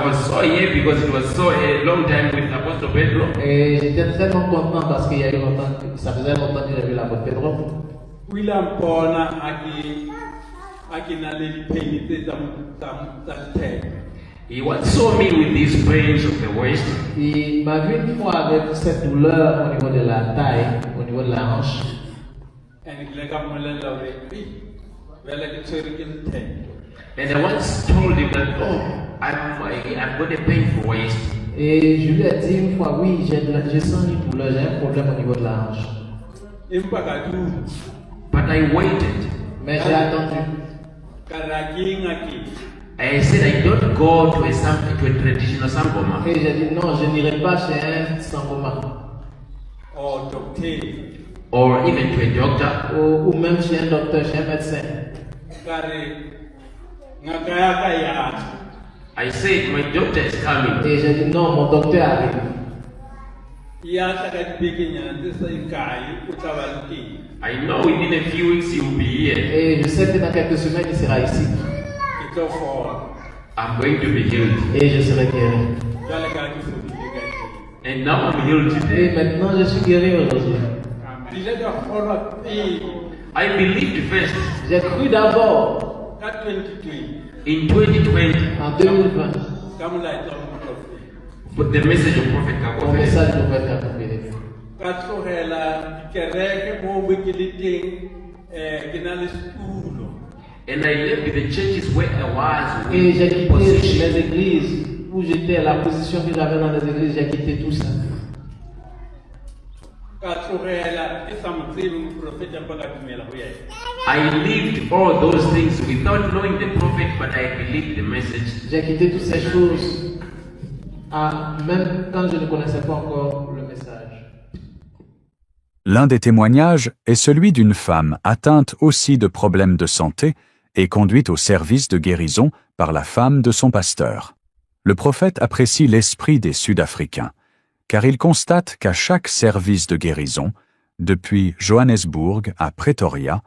was so here because it was so a long time with Apostle Pedro. Et j'étais tellement content parce qu'il y a eu longtemps, ça faisait longtemps que j'avais vu l'apôtre Pedro. William Pona He once saw me with these pains of the waist. Il m'a vu une fois avec cette douleur au niveau de la taille, au niveau de la hanche. And I once told him that, oh, I'm going to pay for waste. Et je lui ai dit une fois, oui, j'ai senti une douleur, j'ai un problème au niveau de la hanche. But I waited. Mais j'ai attendu. I said I don't go to a traditional sangoma. Et j'ai dit non, je n'irai pas chez un sangoma. Or even to a doctor. Ou même chez un docteur, chez un médecin. I said my doctor is coming. Et j'ai dit non, mon docteur arrive. I know within a few weeks he will be here. Et je sais que dans quelques semaines il sera ici. I'm going to be healed. Et je serai guéri. And now I'm healed today. Et maintenant je suis guéri aujourd'hui. I believed first. J'ai cru d'abord. In 2020. En 2020. But the message of Prophet Au message du prophète Kakofé. And I left the churches where I was. Et j'ai quitté les églises où j'étais, la position que j'avais dans les églises, j'ai quitté tout ça. I lived all those things without knowing the prophet, but I believed the message. J'ai quitté toutes ces choses, même quand je ne connaissais pas encore le message. L'un des témoignages est celui d'une femme atteinte aussi de problèmes de santé et conduite au service de guérison par la femme de son pasteur. Le prophète apprécie l'esprit des Sud-Africains, car il constate qu'à chaque service de guérison, depuis Johannesburg à Pretoria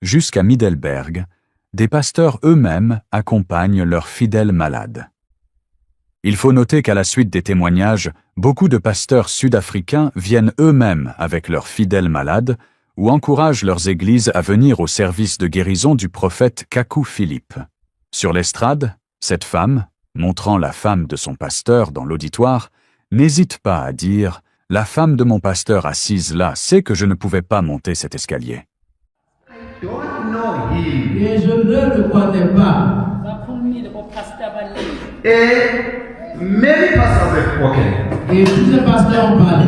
jusqu'à Middelburg, des pasteurs eux-mêmes accompagnent leurs fidèles malades. Il faut noter qu'à la suite des témoignages, beaucoup de pasteurs sud-africains viennent eux-mêmes avec leurs fidèles malades ou encouragent leurs églises à venir au service de guérison du prophète Kaku Philippe. Sur l'estrade, cette femme, montrant la femme de son pasteur dans l'auditoire, n'hésite pas à dire « La femme de mon pasteur assise là sait que je ne pouvais pas monter cet escalier. » Et je ne le connais pas. Et many pastors have spoken. Et tous les pasteurs ont parlé.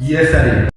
Yes, sir.